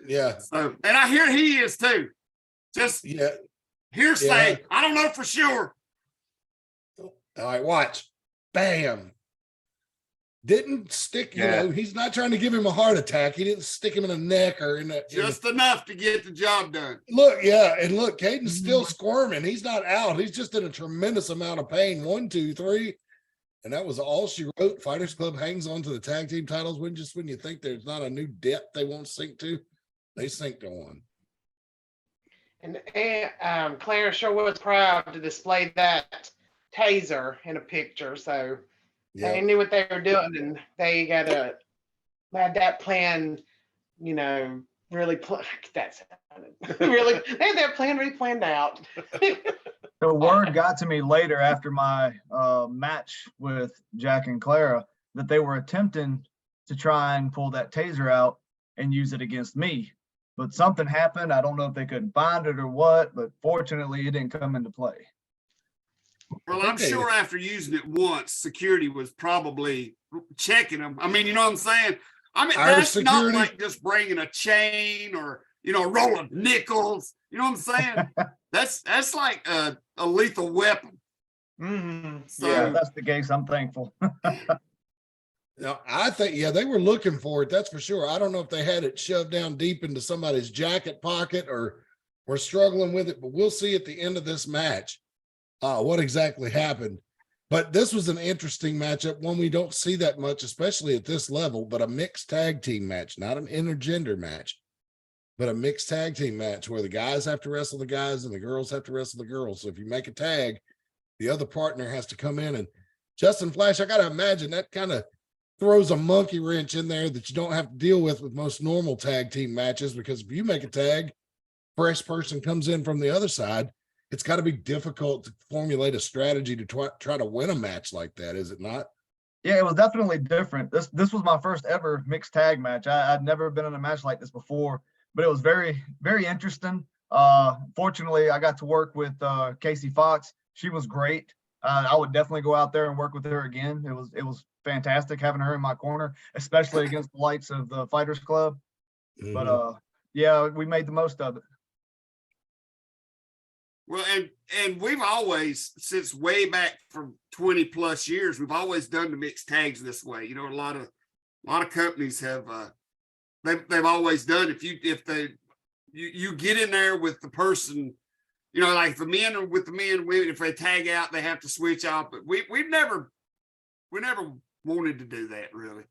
Yeah. So, and I hear he is too. Just hearsay. Yeah. I don't know for sure. All right, watch. Bam. Didn't stick, you know, he's not trying to give him a heart attack. He didn't stick him in the neck or in the just enough to get the job done. Look, and look, Caden's still squirming. He's not out. He's just in a tremendous amount of pain. 1, 2, 3. And that was all she wrote. Fighters Club hangs on to the tag team titles when you think there's not a new depth they won't sink to, they sink to one. And Claire sure was proud to display that taser in a picture. So they knew what they were doing, and they had that plan, you know, really really they had that plan really planned out. The word got to me later after my match with Jack and Clara that they were attempting to try and pull that taser out and use it against me. But something happened. I don't know if they couldn't find it or what, but fortunately it didn't come into play. Well, I'm sure after using it once, security was probably checking them. I mean, you know what I'm saying? I mean, that's not like just bringing a chain or, you know, a roll of nickels. You know what I'm saying? That's like a lethal weapon. Mm-hmm. So, yeah, that's the case. I'm thankful. No, I think, they were looking for it. That's for sure. I don't know if they had it shoved down deep into somebody's jacket pocket or were struggling with it, but we'll see at the end of this match what exactly happened. But this was an interesting matchup, one we don't see that much, especially at this level, but a mixed tag team match, not an intergender match, but a mixed tag team match where the guys have to wrestle the guys and the girls have to wrestle the girls. So if you make a tag, the other partner has to come in. And Justin Flash, I got to imagine that kind of throws a monkey wrench in there that you don't have to deal with most normal tag team matches, because if you make a tag, fresh person comes in from the other side, it's got to be difficult to formulate a strategy to try to win a match like that, is it not? Yeah, it was definitely different. This was my first ever mixed tag match. I'd never been in a match like this before, but it was very, very interesting. Fortunately, I got to work with Casey Fox. She was great. I would definitely go out there and work with her again. It was fantastic having her in my corner, especially against the lights of the Fighters Club. Mm-hmm. But we made the most of it. Well, and we've always, since way back from 20 plus years, we've always done the mixed tags this way. You know, a lot of companies have they've always done. If you get in there with the person, you know, like the men are with the men, women, if they tag out, they have to switch off. But we never wanted to do that, really.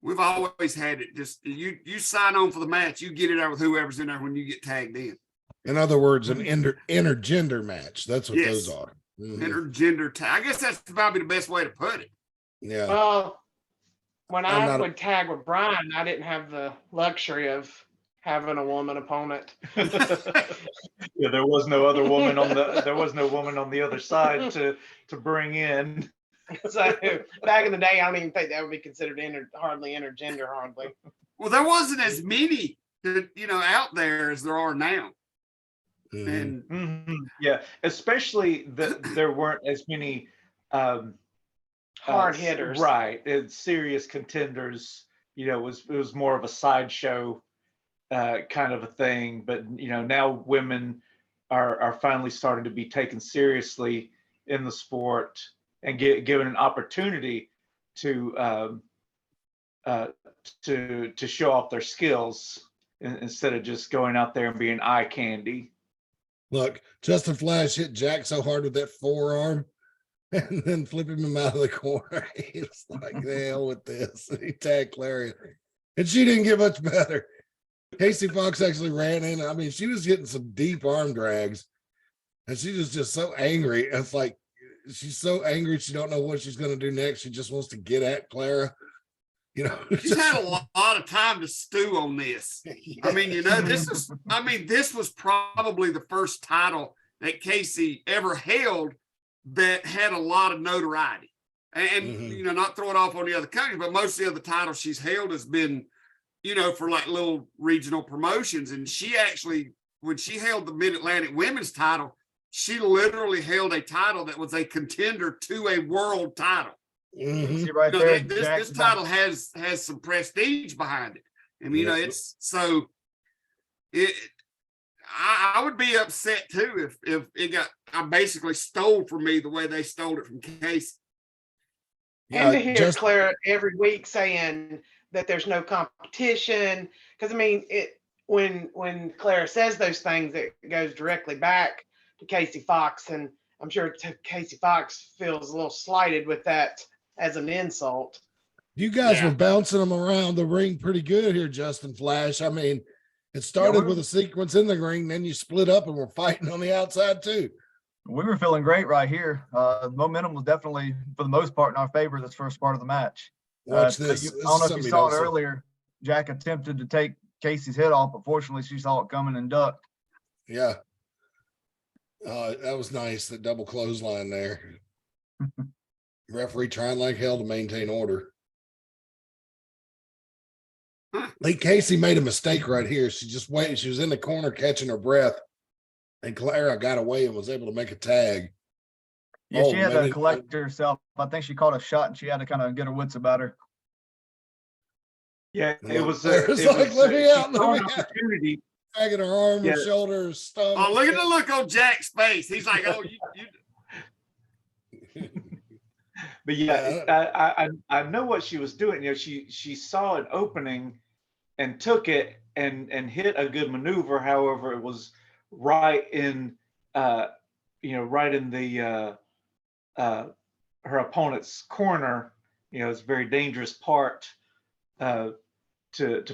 We've always had it just you sign on for the match, you get it out with whoever's in there when you get tagged in. In other words, an intergender match. That's what those are. Mm-hmm. Intergender tag. I guess that's probably the best way to put it. Yeah. Well, when I would tag with Brian, I didn't have the luxury of having a woman opponent. Yeah, there was no woman on the other side to bring in. So back in the day, I don't even think that would be considered hardly intergender. Well, there wasn't as many, out there as there are now. Mm-hmm. And yeah, especially there weren't as many hard hitters, right? And serious contenders. You know, it was more of a sideshow kind of a thing. But now women are finally starting to be taken seriously in the sport and given an opportunity to show off their skills instead of just going out there and being eye candy. Look, Justin Flash hit Jack so hard with that forearm and then flipping him out of the corner. He was like, the hell with this. And he tagged Clary. And she didn't get much better. Casey Fox actually ran in. I mean, she was getting some deep arm drags. And she was just so angry. It's like she's so angry she don't know what she's going to do next. She just wants to get at Clara. She's had a lot of time to stew on this. I mean, this was probably the first title that Casey ever held that had a lot of notoriety. And not throwing off on the other countries, but most of the other titles she's held has been, for like little regional promotions. And she actually, when she held the Mid-Atlantic women's title, she literally held a title that was a contender to a world title. See right there, this title has some prestige behind it. I mean, it's so I would be upset too if it I basically stole from me the way they stole it from Casey. And to hear Clara every week saying that there's no competition, because I mean, when Clara says those things, it goes directly back to Casey Fox, and I'm sure Casey Fox feels a little slighted with that as an insult. You guys were bouncing them around the ring pretty good here, Justin Flash. I mean, it started with a sequence in the ring, then you split up and were fighting on the outside too. We were feeling great right here. Momentum was definitely, for the most part, in our favor this first part of the match. Watch this. I don't know if you saw it earlier. Jack attempted to take Casey's head off, but fortunately she saw it coming and ducked. Yeah. That was nice, that double clothesline there. Referee trying like hell to maintain order. I think Casey made a mistake right here. She just waited. She was in the corner catching her breath, and Clara got away and was able to make a tag. Yeah, she had to collect herself. I think she caught a shot and she had to kind of get her wits about her. Yeah, it was like, let me out, let me out. Opportunity. Tagging her arm, her shoulder, her stomach. Oh, look at the look on Jack's face. He's like, oh, you. But yeah, I know what she was doing. She saw an opening and took it and hit a good maneuver. However, it was right in right in the her opponent's corner. It's a very dangerous part to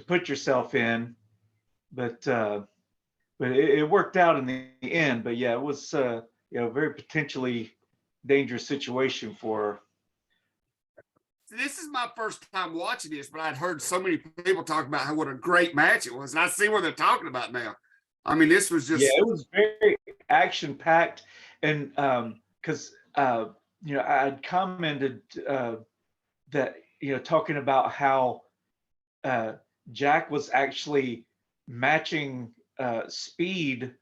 put yourself in. But it worked out in the end. But yeah, it was a very potentially dangerous situation for her. This is my first time watching this, but I'd heard so many people talk about what a great match it was, and I see what they're talking about now. I mean, this was just it was very action packed, and because I had commented that talking about how Jack was actually matching speed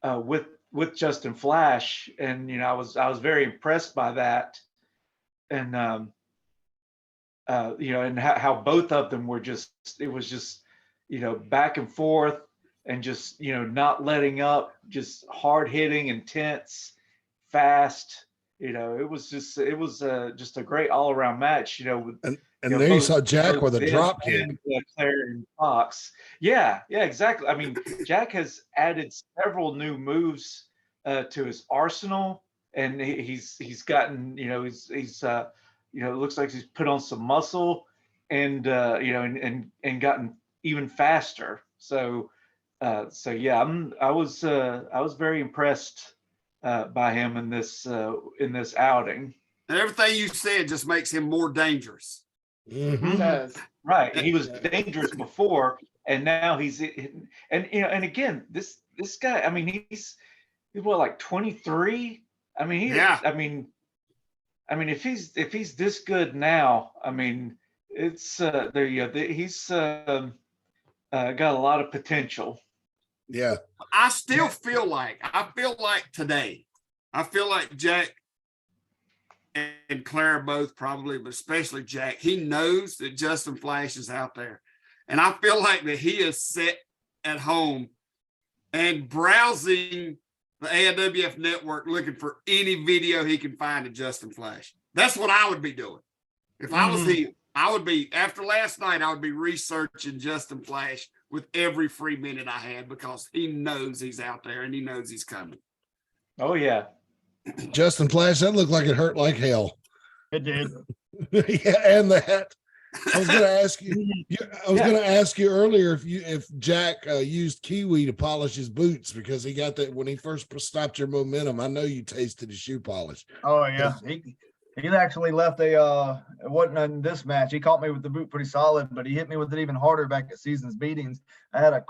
with Justin Flash, and I was very impressed by that, and and how both of them were it was just back and forth and just not letting up, just hard hitting, intense, fast. It was just a great all around match. And there you saw Jack with a drop kick. Claire and Fox. Yeah, exactly. I mean, Jack has added several new moves to his arsenal, and he's gotten he's it looks like he's put on some muscle and and gotten even faster. So yeah, I was very impressed by him in this outing. And everything you said just makes him more dangerous. Mm-hmm. He does. Right. He was dangerous before, and now he's and again, this guy, I mean, he's what, like 23? I mean, I mean, if he's this good now, I mean, it's he's got a lot of potential. Yeah. I feel like today, I feel like Jack and Clara both probably, but especially Jack, he knows that Justin Flash is out there. And I feel like that he has set at home and browsing the AIWF network looking for any video he can find of Justin Flash. That's what I would be doing. If I was him, I would be, after last night, I would be researching Justin Flash with every free minute I had, because he knows he's out there and he knows he's coming. Oh yeah. Justin Flash, that looked like it hurt like hell. It did. Yeah, and that. I was going to ask you. I was going to ask you earlier if Jack used kiwi to polish his boots, because he got that when he first stopped your momentum. I know you tasted his shoe polish. Oh yeah, he actually left a. It wasn't in this match. He caught me with the boot pretty solid, but he hit me with it even harder back at Seasons Beatings. I had a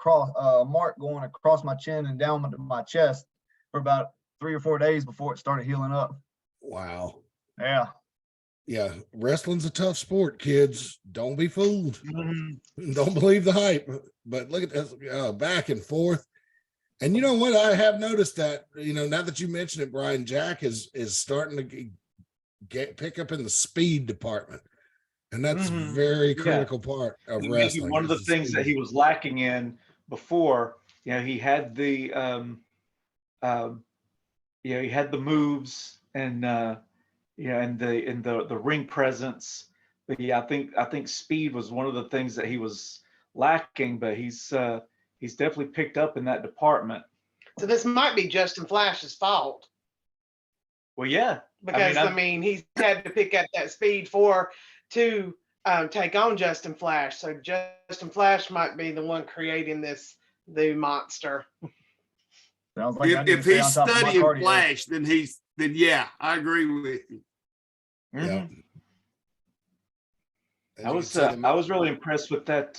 mark going across my chin and down my chest for about 3 or 4 days before it started healing up. Wow. Yeah. Yeah, wrestling's a tough sport, kids. Don't be fooled. Don't believe the hype. But look at this, back and forth. And you know what? I have noticed that, now that you mention it, Brian, Jack is starting to pick up in the speed department. And that's very critical part of wrestling. One of the things that he was lacking in before, he had the he had the moves and and the ring presence. But yeah, I think speed was one of the things that he was lacking, but he's definitely picked up in that department. So this might be Justin Flash's fault. Well, yeah, because I mean he's had to pick up that speed to take on Justin Flash. So Justin Flash might be the one creating this new monster. Sounds like if he's studying Flash, then yeah, I agree with you. Yeah. I was really impressed with that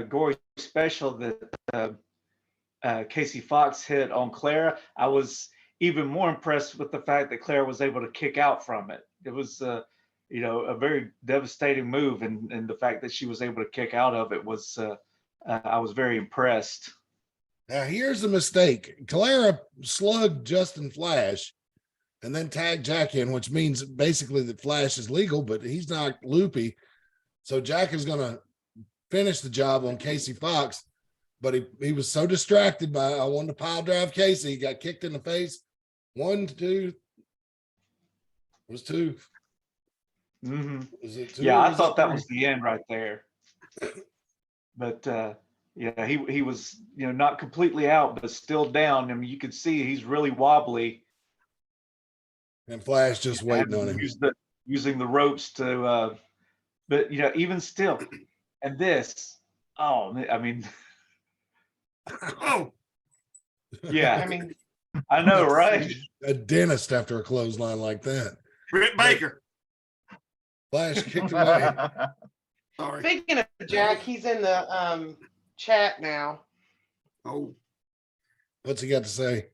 gory special that Casey Fox hit on Clara. I was even more impressed with the fact that Clara was able to kick out from it. It was a very devastating move, and the fact that she was able to kick out of it was I was very impressed. Now here's the mistake. Clara slugged Justin Flash and then tagged Jack in, which means basically that Flash is legal, but he's not loopy. So Jack is going to finish the job on Casey Fox, but he was so distracted by, I wanted to pile drive Casey. He got kicked in the face. 1, 2. It was 2. Was it 2? Yeah, I thought that was the end right there. But yeah, he was not completely out, but still down. I mean, you could see he's really wobbly. And Flash just waiting on him. Using the ropes to, but even still, and this, I mean, yeah, I mean, I know, right? A dentist after a clothesline like that. Britt Baker. Flash kicked away. Sorry. Speaking of Jack, he's in the chat now. Oh, what's he got to say?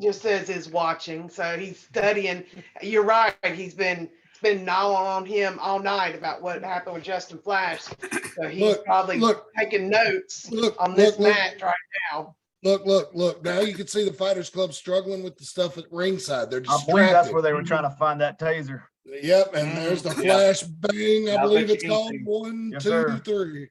Just says is watching, so he's studying. You're right. He's been gnawing on him all night about what happened with Justin Flash. So he's probably taking notes on this match right now. Look. Now you can see the Fighters Club struggling with the stuff at ringside. They're distracted. I believe that's where they were trying to find that taser. Yep, and there's the flash bang. I believe it's called 1, Yes, 2, sir. 3.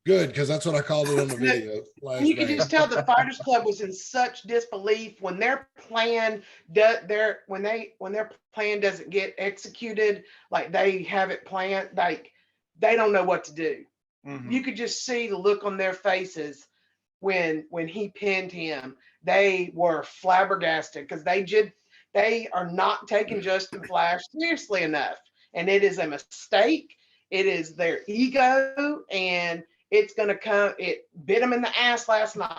Good, because that's what I called it on the video. Flash You could bang. just tell the Fighters Club was in such disbelief when their plan when their plan doesn't get executed like they have it planned. Like they don't know what to do. You could just see the look on their faces when he pinned him. They were flabbergasted because they are not taking Justin Flash seriously enough, and it is a mistake. It is their ego, and it's going to come. It bit them in the ass last night.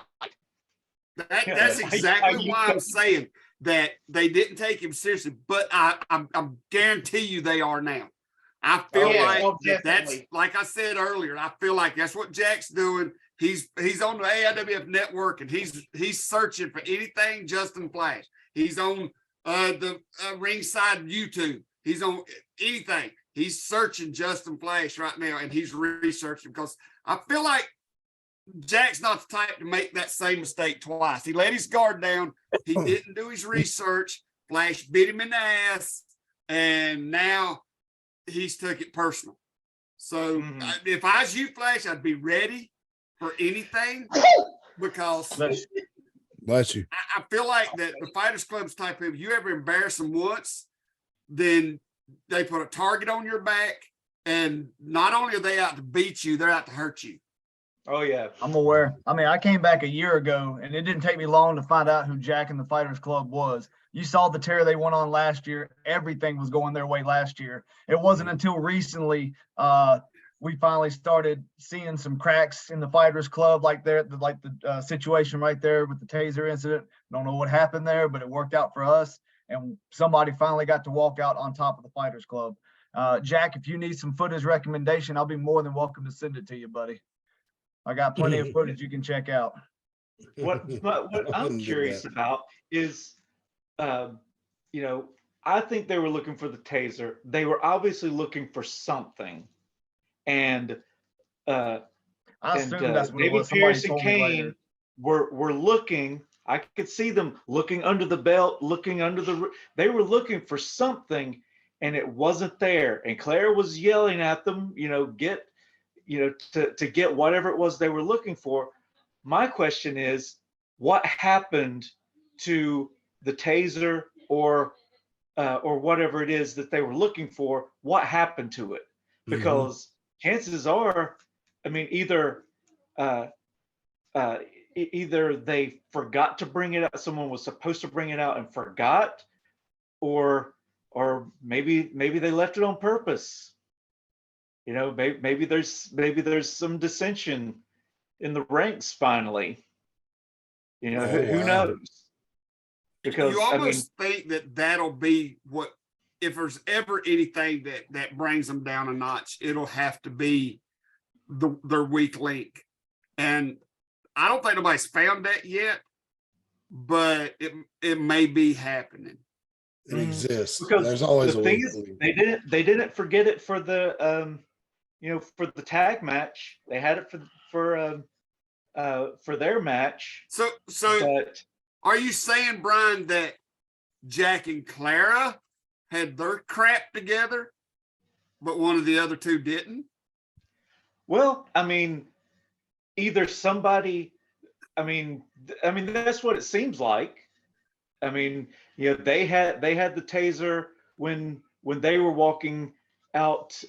That's exactly why I'm saying that they didn't take him seriously, but I'm guarantee you they are now. I feel that's like I said earlier. I feel like that's what Jack's doing. He's on the AIWF network, and he's searching for anything Justin Flash. He's on the Ringside YouTube. He's on anything. He's searching Justin Flash right now, and he's researching because I feel like Jack's not the type to make that same mistake twice. He let his guard down. He didn't do his research. Flash bit him in the ass, and now he's took it personal. So if I was you, Flash, I'd be ready. for anything because Bless you. I feel like that the Fighters Club's type of, you ever embarrass them once, then they put a target on your back, and not only are they out to beat you, they're out to hurt you. Oh yeah. I'm aware. I mean, I came back a year ago, and it didn't take me long to find out who Jack and the Fighters Club was. You saw the tear they went on last year. Everything was going their way last year. It wasn't until recently we finally started seeing some cracks in the Fighters Club, like the situation right there with the taser incident. Don't know what happened there, but it worked out for us, and somebody finally got to walk out on top of the Fighters Club. Jack, if you need some footage recommendation, I'll be more than welcome to send it to you, buddy. I got plenty of footage you can check out. What I'm curious about is, you know, I think they were looking for the taser. They were obviously looking for something, and I assume that's what it maybe was. Pierce Somebody and told me Kane later. were looking. I could see them looking under the belt, looking under the. They were looking for something, and it wasn't there. And Claire was yelling at them, you know, to get whatever it was they were looking for. My question is, what happened to the taser or whatever it is that they were looking for? What happened to it? Because chances are, I mean, either they forgot to bring it out, someone was supposed to bring it out and forgot, or maybe they left it on purpose. You know, maybe there's some dissension in the ranks finally. You know, who knows? Because you almost think that that'll be what, if there's ever anything that brings them down a notch, it'll have to be their weak link. And I don't think nobody's found that yet, but it may be happening. It exists. Because there's always the a thing weak is, link. they didn't forget it for the you know, for the tag match. They had it for their match. So But are you saying, Brian, that Jack and Clara had their crap together, but one of the other two didn't? well, I mean, either somebody, I mean that's what it seems like. I mean, you know, they had the taser when they were walking out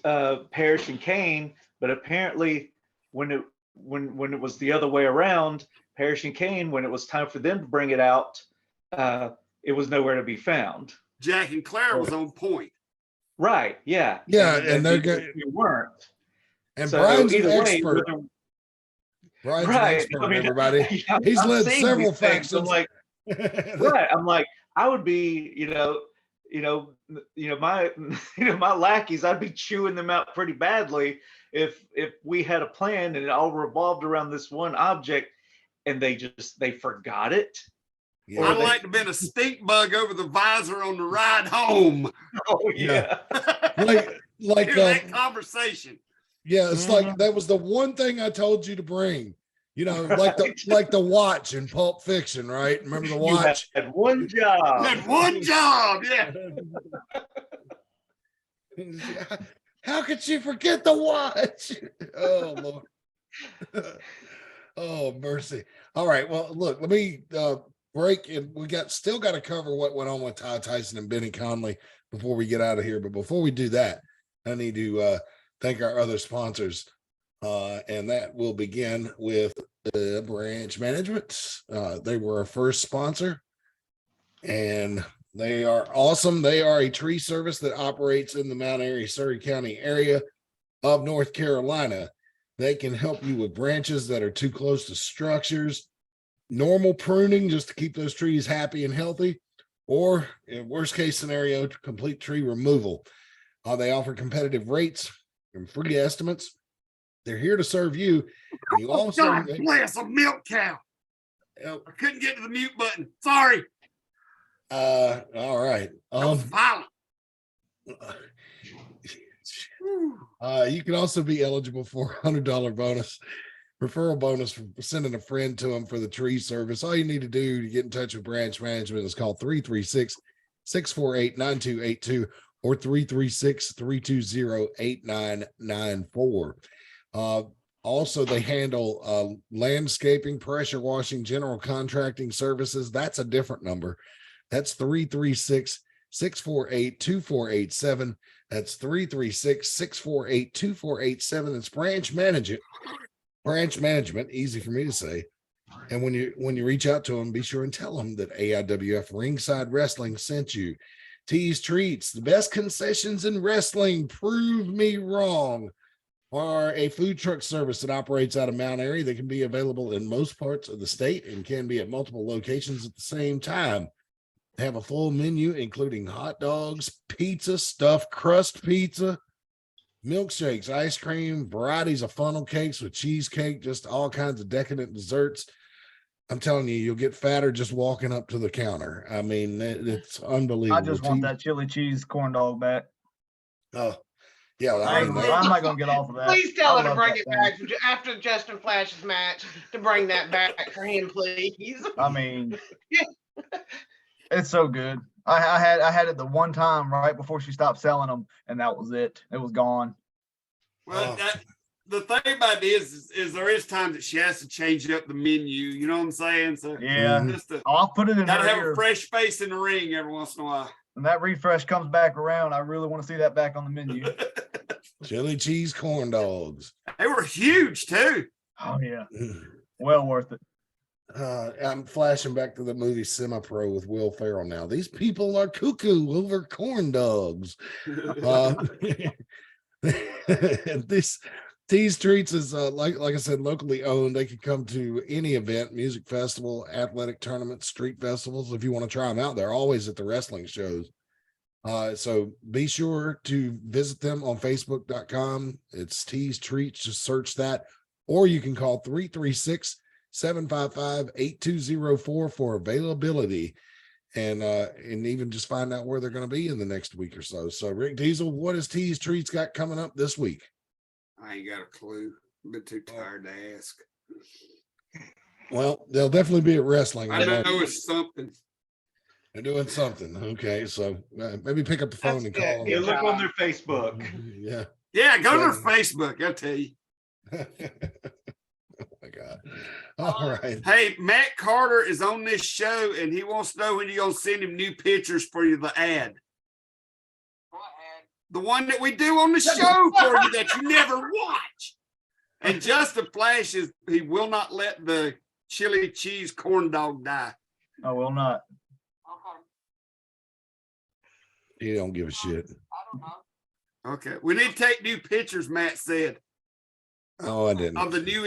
Parrish and Kane, but apparently when it was the other way around, Parrish and Kane, when it was time for them to bring it out, it was nowhere to be found. Jack and Clara was on point. Right. Yeah. Yeah, and they're good. You weren't. And So Brian's an either way, expert. Brian's an right. expert, I mean, everybody. I'm He's led seeing several these things. I'm factions. like, right. I'm like, I would be, my lackeys, I'd be chewing them out pretty badly if we had a plan and it all revolved around this one object and they forgot it. Yeah. I'd like to have been a stink bug over the visor on the ride home. Oh yeah. like that conversation. Yeah, it's like that was the one thing I told you to bring. You know, like the watch in Pulp Fiction, right? Remember the watch? You had one job. You had one job, yeah. How could you forget the watch? Oh Lord. Oh mercy. All right. Well, look, let me break, and we still got to cover what went on with Ty Tyson and Benny Conley before we get out of here. But before we do that, I need to thank our other sponsors. And that will begin with Branch Management. They were our first sponsor, and they are awesome. They are a tree service that operates in the Mount Airy, Surry County area of North Carolina. They can help you with branches that are too close to structures, normal pruning just to keep those trees happy and healthy, or in worst case scenario, complete tree removal. They offer competitive rates and free estimates. They're here to serve you. And you also God bless a milk cow. I couldn't get to the mute button. Sorry. All right. Violent. You can also be eligible for a $100 bonus, referral bonus for sending a friend to them for the tree service. All you need to do to get in touch with Branch Management is call 336-648-9282 or 336-320-8994. Also, they handle landscaping, pressure washing, general contracting services. That's a different number. That's 336-648-2487. That's 336-648-2487. It's branch management, easy for me to say. And when you reach out to them, be sure and tell them that AIWF Ringside Wrestling sent you. T's Treats, the best concessions in wrestling. Prove me wrong. Are a food truck service that operates out of Mount Airy. They can be available in most parts of the state and can be at multiple locations at the same time. They have a full menu, including hot dogs, pizza, stuffed crust pizza, milkshakes, ice cream, varieties of funnel cakes with cheesecake, just all kinds of decadent desserts. I'm telling you, you'll get fatter just walking up to the counter. I mean, it's unbelievable. I just want that chili cheese corn dog back. Oh, yeah. I'm not going to get off of that. Please tell I her to love bring that it thing. back after Justin Flash's match, to bring that back for him, please. I mean, it's so good. I had it the one time right before she stopped selling them, and that was it. It was gone. Well, the thing about it is there is times that she has to change up the menu. You know what I'm saying? So Yeah, just I'll put it in gotta her have ear. a fresh face in the ring every once in a while. When that refresh comes back around, I really want to see that back on the menu. Chili cheese corn dogs. They were huge too. Oh yeah, well worth it. I'm flashing back to the movie Semi-Pro with Will Ferrell now. These people are cuckoo over corn dogs. This T's Treats is like I said, locally owned. They can come to any event, music festival, athletic tournaments, street festivals. If you want to try them out, they're always at the wrestling shows. So be sure to visit them on Facebook.com. It's T's Treats. Just search that, or you can call 336-755-8204 for availability, and even just find out where they're going to be in the next week or so. So Rick Diesel, what has T's Treats got coming up this week? I ain't got a clue. I've been too tired to ask. Well, they'll definitely be at wrestling. I know it's something. They're doing something. Okay, so maybe pick up the phone and call Yeah, them. look on their Facebook. Yeah. Yeah, go to their Facebook. I'll tell you. Oh my God. All right. Hey, Matt Carter is on this show, and he wants to know when you're gonna send him new pictures for you. The ad. What ad? The one that we do on the show for you that you never watch. And Justin Flash he will not let the chili cheese corn dog die. I will not. Okay. You don't give a shit. I don't know. Okay. We need to take new pictures, Matt said, Oh, I didn't. of the new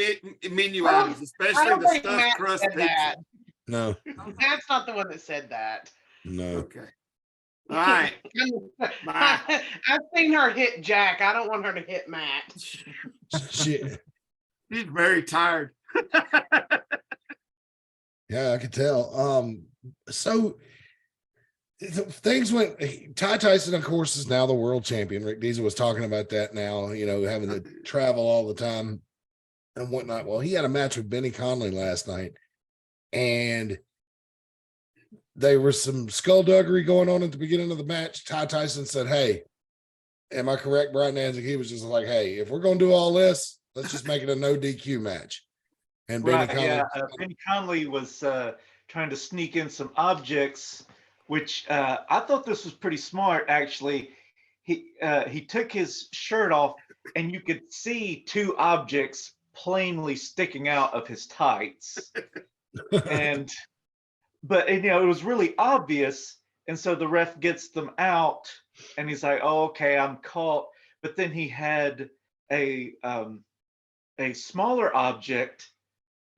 menu I don't- items, I especially don't the think stuffed Matt crust said pizza. that. No, That's not the one that said that. no. Okay. All right. Bye. I've seen her hit Jack. I don't want her to hit Matt. Shit. He's very tired. Yeah, I could tell. So things went. Ty Tyson, of course, is now the world champion. Rick Diesel was talking about that now, having to travel all the time and whatnot. Well, he had a match with Benny Conley last night, and there was some skullduggery going on at the beginning of the match. Ty Tyson said, "Hey, am I correct, Brian Danzig?" He was just like, "Hey, if we're going to do all this, let's just make it a no DQ match." And Benny Right, Conley, yeah. Benny Conley was trying to sneak in some objects, which I thought this was pretty smart, actually. He took his shirt off, and you could see two objects plainly sticking out of his tights. But it was really obvious, and so the ref gets them out, and he's like, "Oh, okay, I'm caught." But then he had a smaller object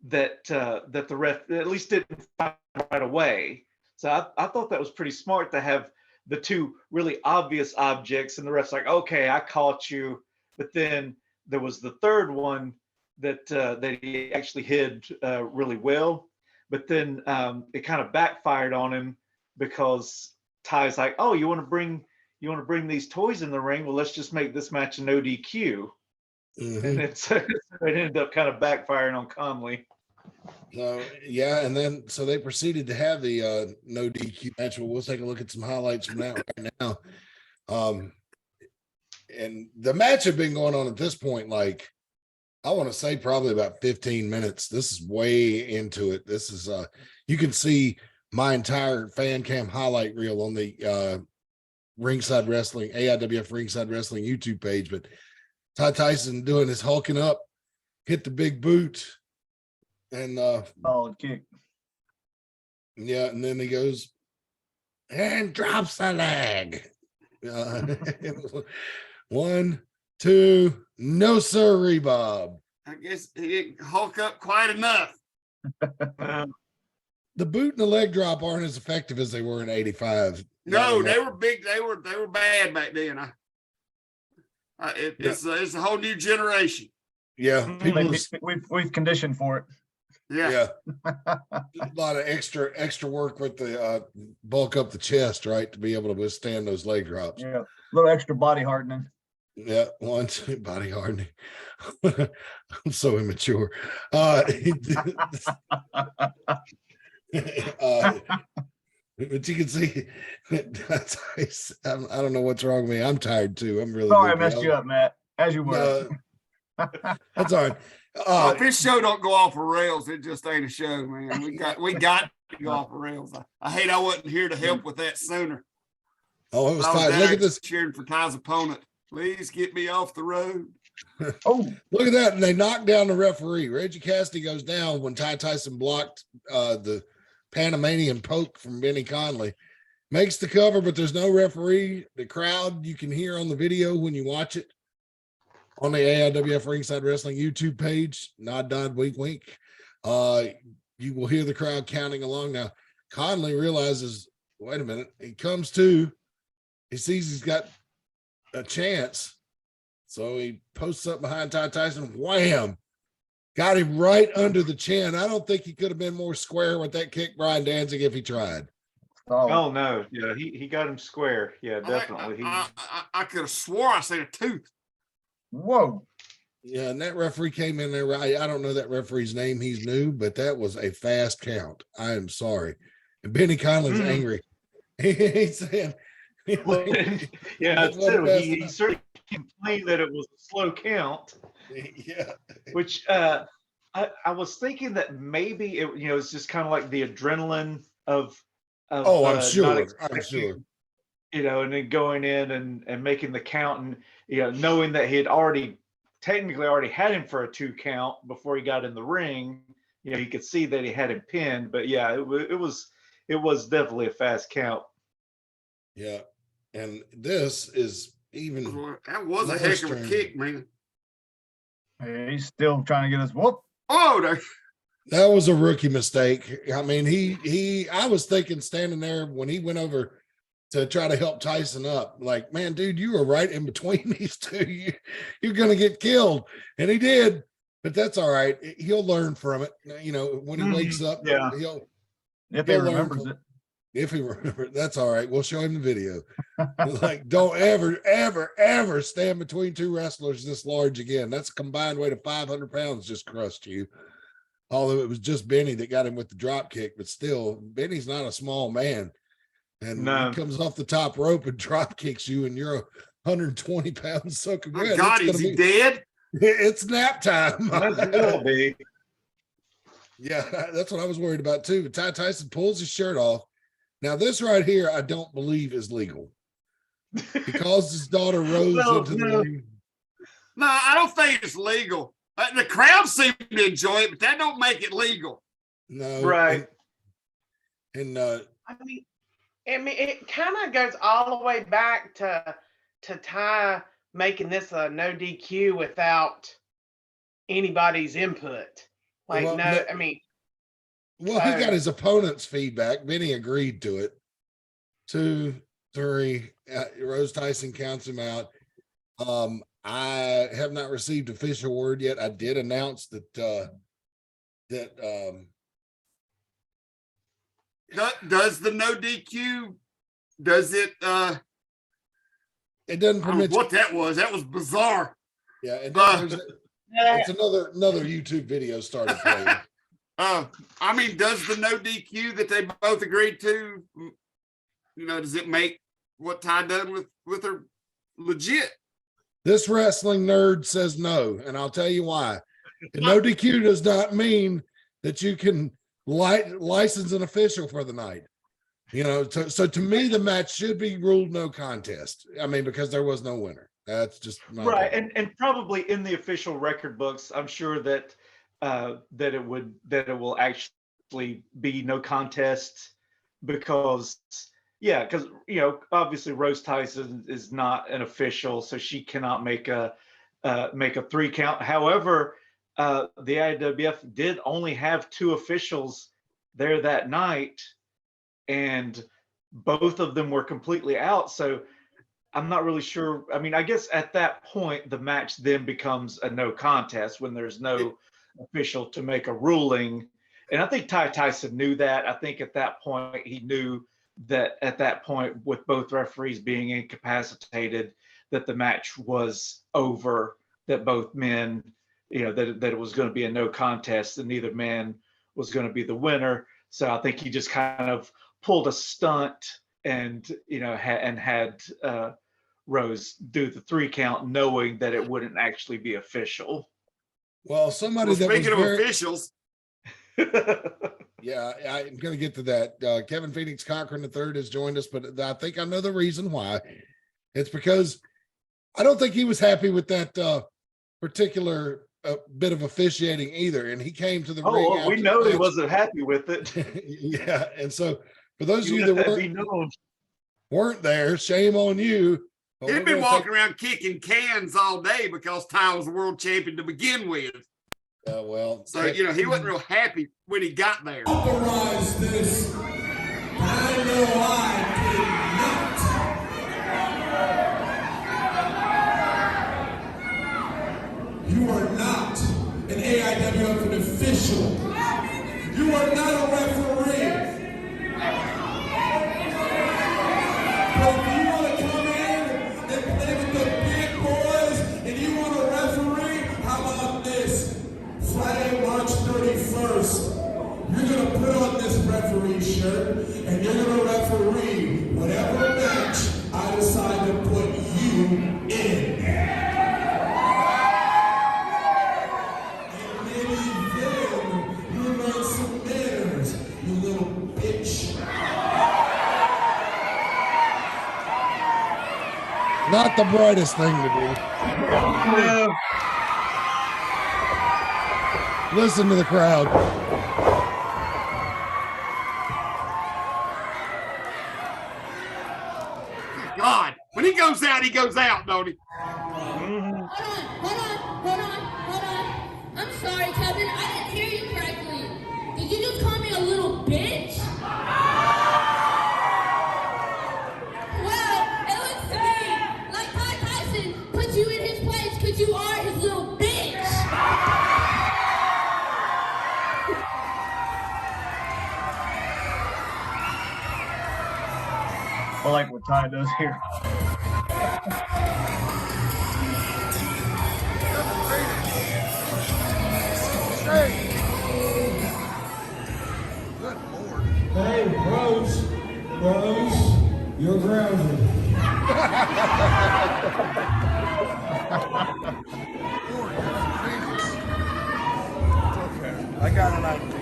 that the ref at least didn't find right away. So I thought that was pretty smart to have the two really obvious objects, and the ref's like, "Okay, I caught you." But then there was the third one that he actually hid really well. But then it kind of backfired on him, because Ty's like, "Oh, you want to bring these toys in the ring? Well, let's just make this match a no DQ." Mhm. And it ended up kind of backfiring on Conley. So yeah, and then so they proceeded to have the no DQ match. Well, we'll take a look at some highlights from that right now. And the match had been going on at this point like I want to say probably about 15 minutes. This is way into it. This is you can see my entire fan cam highlight reel on the Ringside Wrestling, AIWF Ringside Wrestling YouTube page. But Ty Tyson doing his hulking up, hit the big boot, and Solid kick. yeah, and then he goes and drops the leg. 1, 2, no sirree, Bob. I guess he didn't hulk up quite enough. The boot and the leg drop aren't as effective as they were in '85. No, they were big. They were bad back then. It's a whole new generation. Yeah, people. We've conditioned for it. Yeah. A lot of extra work with the bulk up the chest, right, to be able to withstand those leg drops. Yeah, a little extra body hardening. Yeah, 1, 2, body hardening. I'm so immature. But you can see, I don't know what's wrong with me. I'm tired too. I'm really Sorry, I loopy. messed you up, Matt. As you were. That's all right. If this show don't go off the rails, it just ain't a show, man. We got to go off the rails. I hate I wasn't here to help with that sooner. Oh, it was I was tight. down Look at this. cheering for Ty's opponent. Please get me off the road. Oh, Look at that. And they knocked down the referee. Reggie Cassidy goes down when Ty Tyson blocked the Panamanian poke from Benny Conley. Makes the cover, but there's no referee. The crowd you can hear on the video when you watch it on the AIWF Ringside Wrestling YouTube page. Nod, nod, wink, wink. You will hear the crowd counting along. Now, Conley realizes, wait a minute. He comes to, he sees he's got a chance. So he posts up behind Ty Tyson. Wham! Got him right under the chin. I don't think he could have been more square with that kick, Brian Danzig, if he tried. Oh no, yeah, he got him square. Yeah, definitely. I could have swore I seen a tooth. whoa. Yeah, and that referee came in there. I don't know that referee's name. He's new, but that was a fast count. I am sorry. And Benny Conley's angry. He's saying, Well, yeah, too. He certainly complained that it was a slow count. yeah. Which I was thinking that maybe it's just kind of like the adrenaline of Oh, I'm not sure. I'm expecting, sure. and then going in and making the count, and knowing that he had technically already had him for a 2 count before he got in the ring. He could see that he had him pinned, but yeah, it was definitely a fast count. Yeah. And this is even That was a heck of a kick, man. He's still trying to get us whoop. Oh, there. that was a rookie mistake. I mean, I was thinking standing there when he went over to try to help Tyson up, like, man, dude, you were right in between these two. You're going to get killed. And he did, but that's all right. He'll learn from it. When he wakes up, yeah. If he remembers it. If he remembers, that's all right. We'll show him the video. Like, don't ever stand between 2 wrestlers this large again. That's a combined weight of 500 pounds just crushed you. Although it was just Benny that got him with the drop kick, but still, Benny's not a small man. And he comes off the top rope and drop kicks you, and you're 120 pounds soaking wet. Oh, God, is he dead? It's nap time. That will be. Yeah, that's what I was worried about too. Ty Tyson pulls his shirt off. Now, this right here, I don't believe is legal. He calls his daughter Rose into the ring. No, I don't think it's legal. The crowd seemed to enjoy it, but that don't make it legal. No, Right. And I mean, it kind of goes all the way back to Ty making this a no DQ without anybody's input. Like, Well, no, I mean, well, he got his opponent's feedback. Benny agreed to it. 2, 3. Rose Tyson counts him out. I have not received official word yet. I did announce that Does the no DQ, does it it doesn't I don't know permit what that was. That was bizarre. Yeah, and then it's another YouTube video started playing. I mean, does the no DQ that they both agreed to, does it make what Ty done with her legit? This wrestling nerd says no, and I'll tell you why. And no DQ does not mean that you can license an official for the night. You know, so to me, the match should be ruled no contest. I mean, because there was no winner. That's just my Right, opinion. and probably in the official record books, I'm sure that that it will actually be no contest because because obviously Rose Tyson is not an official, so she cannot make a 3 count. However, the AIWF did only have 2 officials there that night, and both of them were completely out. So I'm not really sure. I mean, I guess at that point, the match then becomes a no contest when there's no official to make a ruling. And I think Ty Tyson knew that. I think at that point, he knew that at that point, with both referees being incapacitated, that the match was over, that both men, that it was going to be a no contest and neither man was going to be the winner. So I think he just kind of pulled a stunt and, had Rose do the 3 count, knowing that it wouldn't actually be official. Well, somebody that speaking was of very, officials, yeah, I'm going to get to that. Kevin Phoenix Kochran III has joined us, but I think I know the reason why. It's because I don't think he was happy with that particular bit of officiating either. And he came to the ring. Oh, we know he wasn't happy with it. Yeah. And so for those of you that weren't there, shame on you. he'd been walking around kicking cans all day because Ty was the world champion to begin with. Well, So, he wasn't real happy when he got there. Authorize this. I know I did not. You are not an AIWF official. You are not a referee. But if you want to come in and play with the big boys and you want a referee, how about this? Friday, March 31st, you're going to put on this referee shirt and you're going to referee whatever match I decide to put you in. And maybe then you learn some manners, you little bitch. not the brightest thing to do. No. Listen to the crowd. God, when he goes out, don't he? Hold on. I'm sorry, Kevin. I didn't hear you correctly. Did you just call me a little bitch? Well, it looks to me like Ty Tyson put you in his place because you are his little bitch. I like what Ty does here. Hey, Rose, you're grounded. I got an idea.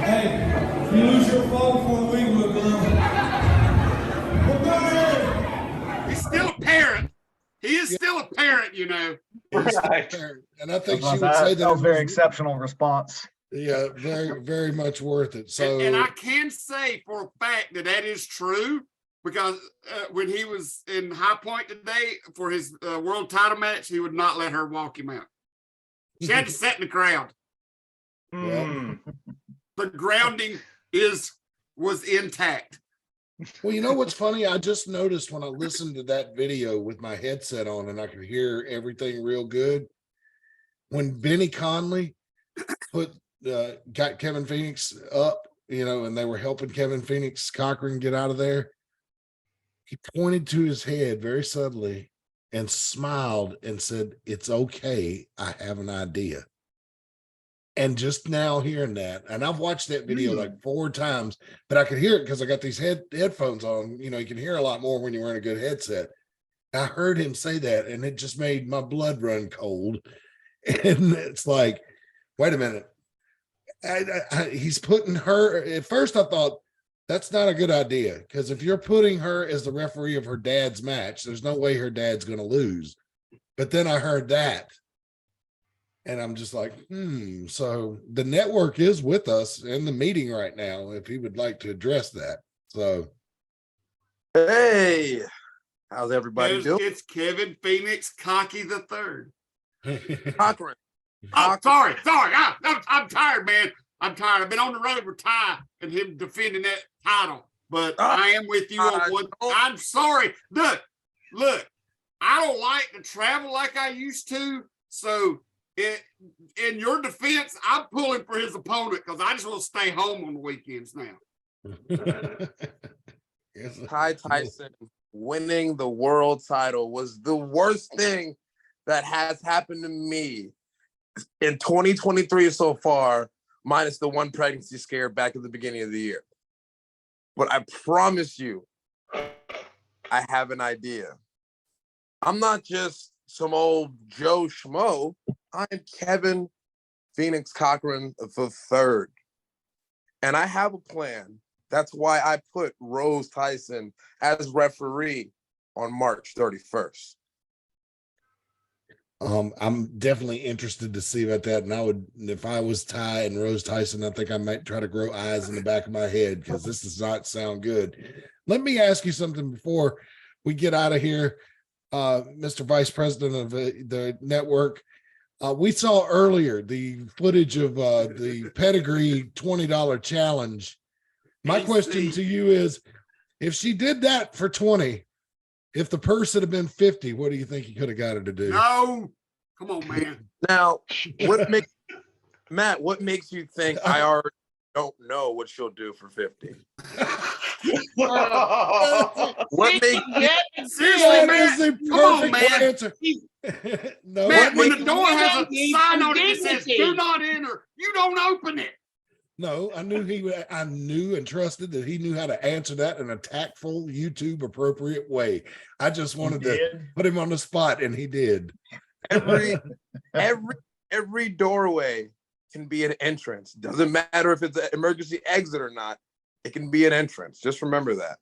Hey, you lose your phone for a week, little girl. We're going. He's still a parent. He is still a parent, you know. Right. And I think she would that say was a very exceptional response. Yeah, very, very much worth it. So, And I can say for a fact that that is true because when he was in High Point today for his world title match, he would not let her walk him out. She had to sit in the crowd. Mm. The grounding was intact. well, you know what's funny? I just noticed when I listened to that video with my headset on and I could hear everything real good. When Benny Conley got Kevin Phoenix up, and they were helping Kevin Phoenix Kochran get out of there, he pointed to his head very subtly and smiled and said, "It's okay. I have an idea." And just now hearing that, and I've watched that video like 4 times, but I could hear it because I got these headphones on. You can hear a lot more when you're wearing a good headset. I heard him say that, and it just made my blood run cold. And it's like, wait a minute. He's putting her, at first I thought, that's not a good idea, because if you're putting her as the referee of her dad's match, there's no way her dad's going to lose. But then I heard that, and I'm just like, so the network is with us in the meeting right now, if he would like to address that. So, hey, how's everybody doing? It's Kevin Phoenix Kochran III. Cochran. Oh, sorry. I'm tired, man. I'm tired. I've been on the road with Ty and him defending that title, but I am with you on one. I'm sorry. Look, I don't like to travel like I used to. So in your defense, I'm pulling for his opponent because I just want to stay home on the weekends now. Ty Tyson winning the world title was the worst thing that has happened to me in 2023 so far, minus the one pregnancy scare back at the beginning of the year. But I promise you, I have an idea. I'm not just some old Joe Schmo. I'm Kevin Phoenix Kochran III. And I have a plan. That's why I put Rose Tyson as referee on March 31st. I'm definitely interested to see about that. And I would, if I was Ty and Rose Tyson, I think I might try to grow eyes in the back of my head, because this does not sound good. Let me ask you something before we get out of here, Mr. Vice President of the network. We saw earlier the footage of the Pedigree $20 challenge. My question to you is, if she did that for 20, if the purse had been 50, what do you think you could have got her to do? No, come on, man. Now, what makes you think I already don't know what she'll do for 50? What makes you Seriously, man? Is the Come on, perfect man. answer. No, Man, when makes, the door has a sign on it that says "Do not enter," you don't open it. no, I knew and trusted that he knew how to answer that in a tactful, YouTube appropriate way. I just wanted to put him on the spot, and he did. Every doorway can be an entrance. Doesn't matter if it's an emergency exit or not. It can be an entrance. Just remember that.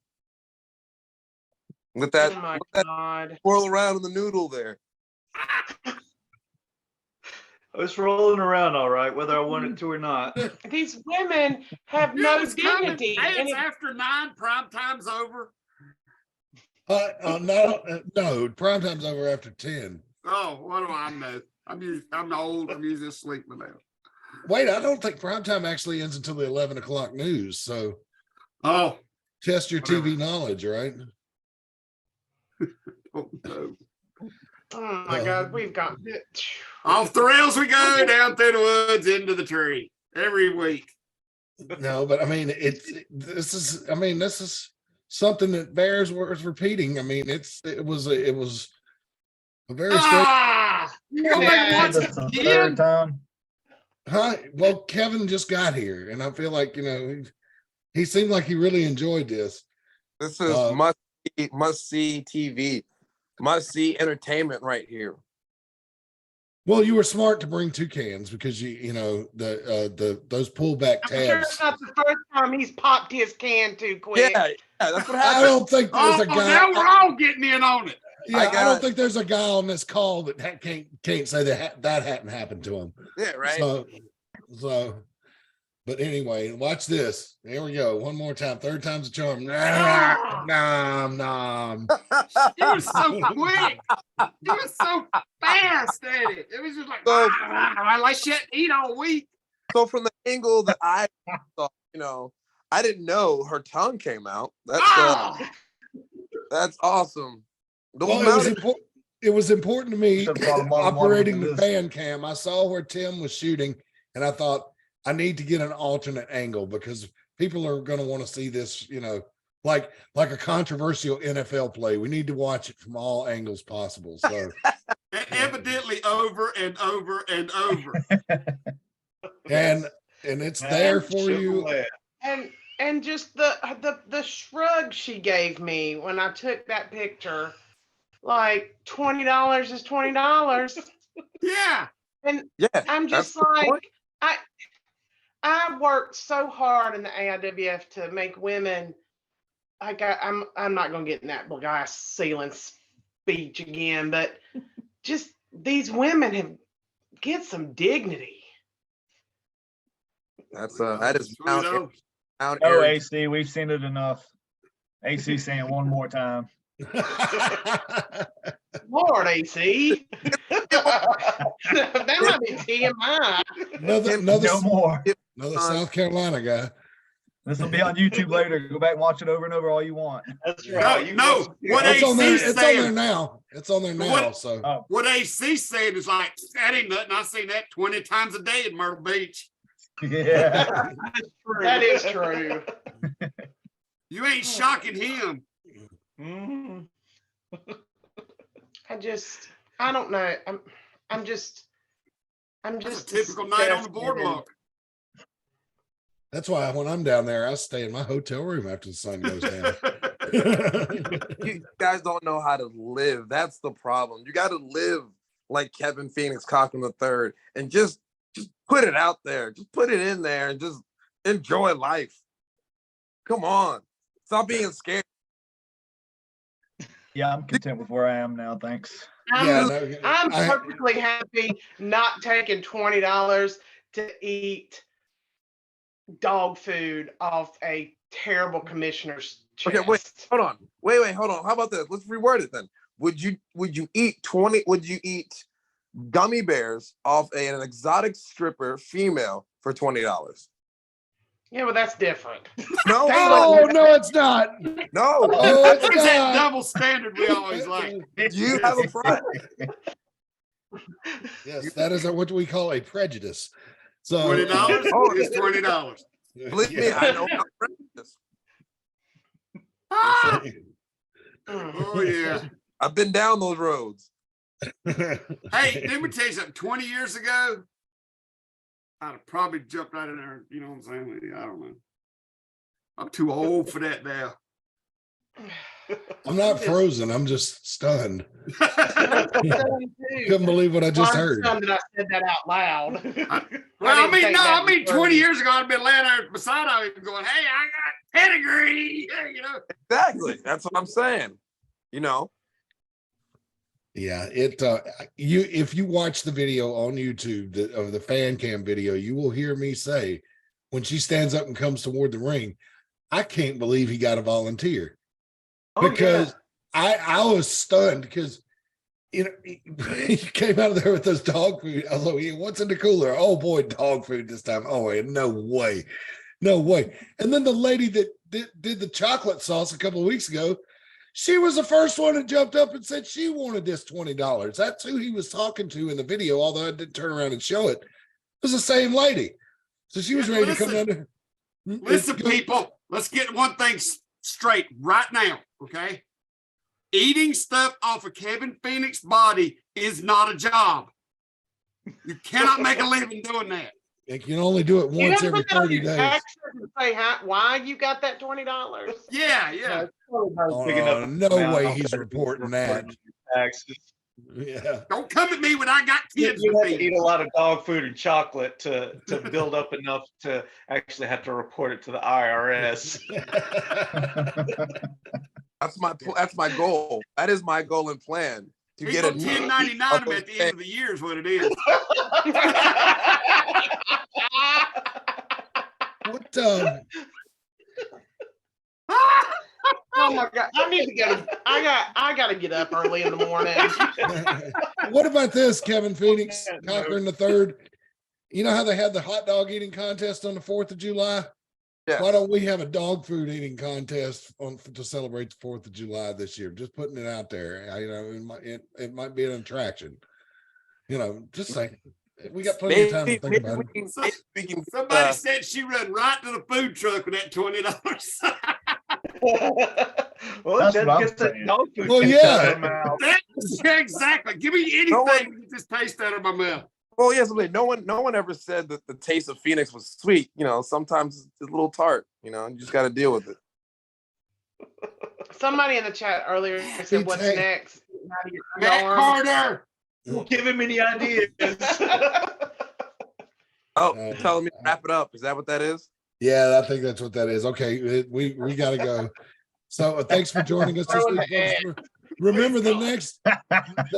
Let that, Oh my let God. that swirl around in the noodle there. It's rolling around all right, whether I want it to or not. These women have no It's coming. dignity. Hey, And it's after 9. Prime time's over. No, prime time's over after 10. Oh, what do I know? I'm old. I'm usually asleep now. Wait, I don't think prime time actually ends until the 11 o'clock news. So, test your TV knowledge, right? Oh, no. oh my God, we've got Off the rails we go, down through the woods, into the tree every week. No, but I mean, this is something that bears worth repeating. I mean, it was a very Ah! You go back and watch it again? Time. huh? Well, Kevin just got here, and I feel like, he seemed like he really enjoyed this. This is must see TV, must see entertainment right here. Well, you were smart to bring 2 cans, because those pullback I'm sure tabs. it's not the first time he's popped his can too quick. Yeah, that's what I happened. don't think there's a guy. Now we're all getting in on it. Yeah, I don't think there's a guy on this call that can't say that hadn't happened to him. Yeah, right. So, but anyway, watch this. Here we go. One more time. Third time's a charm. Nom. He was so quick. He was so fast at it. It was just like, like shit, eat all week. So from the angle that I saw, I didn't know her tongue came out. That's awesome. Well, it was important to me Should've brought a bottle of water operating with the this. fan cam. I saw where Tim was shooting, and I thought, I need to get an alternate angle, because people are going to want to see this, like a controversial NFL play. We need to watch it from all angles possible. So Evidently over and over and over. and it's there for you. And just the shrug she gave me when I took that picture like $20 is $20. Yeah. And Yeah, I'm just that's the point. like, I worked so hard in the AIWF to make women like I'm not gonna get in that glass ceiling speech again, but just these women have get some dignity. That is Mount Oh, Airy. AC, we've seen it enough. AC saying one more time. Lord, AC. That might be TMI. No more. Another South Carolina guy. This will be on YouTube later. Go back and watch it over and over all you want. That's right. No, what It's on there. AC It's on there saying, now. It's on there now. So what AC saying is like, that ain't nothing. I've seen that 20 times a day in Myrtle Beach. Yeah. That is true. You ain't shocking him. Mhm. I don't know. I'm just That's a typical night on the boardwalk. that's why when I'm down there, I stay in my hotel room after the sun goes down. You guys don't know how to live. That's the problem. You got to live like Kevin Phoenix Kochran III and just put it out there. Just put it in there and just enjoy life. Come on. Stop being scared. Yeah, I'm content with where I am now. Thanks. I'm perfectly happy not taking $20 to eat dog food off a terrible commissioner's chest. Okay, wait, hold on. Wait, hold on. How about this? Let's reword it then. Would you eat gummy bears off an exotic stripper female for $20? Yeah, well, that's different. No. Oh no, it's not. No. Oh, it's There's that not. double standard we always like. You have a price. Yes, that is what we call a prejudice. So $20 is $20. Believe me, I know my prejudice. Ah! Oh yeah. I've been down those roads. Hey, let me tell you something. 20 years ago, I'd have probably jumped right in there. You know what I'm saying? I don't know. I'm too old for that now. I'm not frozen. I'm just stunned. Couldn't Couldn't believe what I just heard. That I said that out loud. Well, I mean, 20 years. years ago, I'd been laying there beside him going, hey, I got pedigree, you know. Exactly. That's what I'm saying. You know. Yeah, if you watch the video on YouTube of the fan cam video, you will hear me say when she stands up and comes toward the ring, I can't believe he got a volunteer. Because I was stunned because he came out of there with those dog food. I was like, what's in the cooler? Oh boy, dog food this time. Oh wait, no way. And then the lady that did the chocolate sauce a couple of weeks ago, she was the first one that jumped up and said she wanted this $20. That's who he was talking to in the video, although I didn't turn around and show it. It was the same lady. So she was ready to come down there. Listen, people, let's get one thing straight right now, okay? Eating stuff off of Kevin Phoenix's body is not a job. You cannot make a living doing that. You can only do it once every 30 days. And say why you got that $20? Yeah. Oh, no way he's reporting that. Taxes. Yeah. Don't come at me when I got kids. You have to eat a lot of dog food and chocolate to build up enough to actually have to report it to the IRS. That's my goal. That is my goal and plan. To get a 1099 at the end of the year is what it is. What Oh my God! I need to get. I gotta get up early in the morning. what about this, Kevin Phoenix Kochran III? You know how they had the hot dog eating contest on the 4th of July? Yeah. Why don't we have a dog food eating contest to celebrate the 4th of July this year? Just putting it out there. It might be an attraction. Just saying. We got plenty of time to think about it. Somebody said she run right to the food truck with that $20. Well, That's what I'm saying. dog food. Well, yeah. Exactly. Give me anything to get this taste out of my mouth. Well, yes, no one ever said that the taste of Phoenix was sweet. Sometimes it's a little tart. You just got to deal with it. Somebody in the chat earlier said, "What's next?" how to get the Matt arm. Carter. Don't give him any ideas. Oh, you're telling me to wrap it up. Is that what that is? Yeah, I think that's what that is. Okay, we got to go. So thanks for joining us this week, folks. Remember the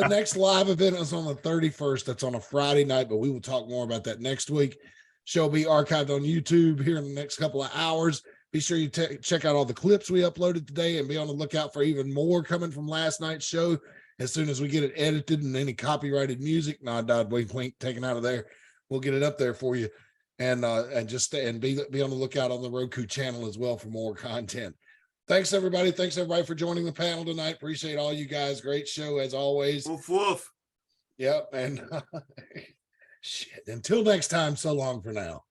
next live event is on the 31st. That's on a Friday night, but we will talk more about that next week. Show will be archived on YouTube here in the next couple of hours. Be sure you check out all the clips we uploaded today and be on the lookout for even more coming from last night's show. As soon as we get it edited and any copyrighted music, nod, wink, taken out of there, we'll get it up there for you. And just be on the lookout on the Roku channel as well for more content. Thanks everybody for joining the panel tonight. Appreciate all you guys. Great show as always. Woof woof. Yep. And shit. Until next time, so long for now.